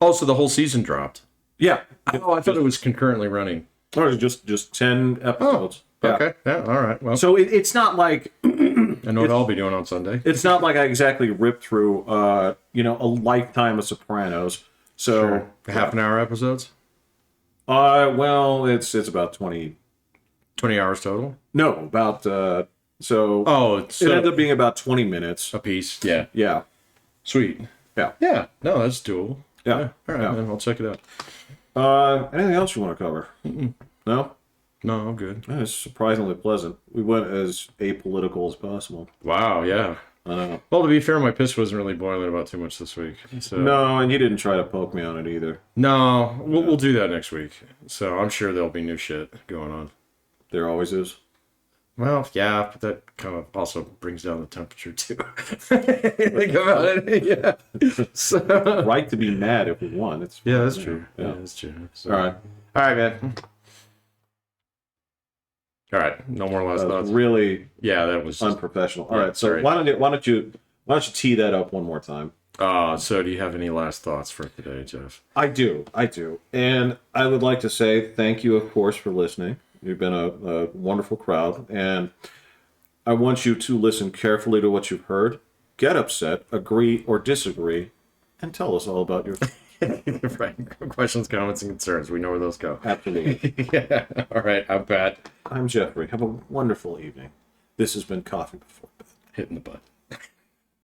Oh, so the whole season dropped. Yeah. Oh, I thought it was concurrently running. Or just 10 episodes. Yeah. Okay. Yeah. All right. Well, So it's not like I know what I'll be doing on Sunday. it's not like I exactly ripped through a lifetime of Sopranos. So Half an hour episodes. well, it's about 20. 20 hours total. No, about so Oh, it so ended up being about 20 minutes. a piece. Yeah. Yeah. Sweet. Yeah. Yeah. No, that's doable. Yeah. All right. Yeah. Then I'll check it out. Anything else you want to cover? No? No, I'm good. It's surprisingly pleasant. We went as apolitical as possible. Wow. Yeah. I don't know. Well, to be fair, my piss wasn't really boiling about too much this week. So No, and you didn't try to poke me on it either. No, we'll do that next week. So I'm sure there'll be new shit going on. There always is. Well, yeah, but that kind of also brings down the temperature too. Think about it. Yeah. So, Right to be mad if we won. It's yeah, that's true. Yeah. Yeah, that's true. So, All right. All right, man. All right. No more last That thoughts. was really Yeah, that was just, unprofessional. All Yeah, right. So sorry. why don't you tee that up one more time? so do you have any last thoughts for today, Jeff? I do. And I would like to say thank you, of course, for listening. You've been a wonderful crowd, and I want you to listen carefully to what you've heard, get upset, agree or disagree, and tell us all about your Right. Questions, comments, and concerns. We know where those go. Absolutely. Yeah. All right. I'm Pat. I'm Jeffrey. Have a wonderful evening. This has been Coffee Before Bed. Hitting the butt.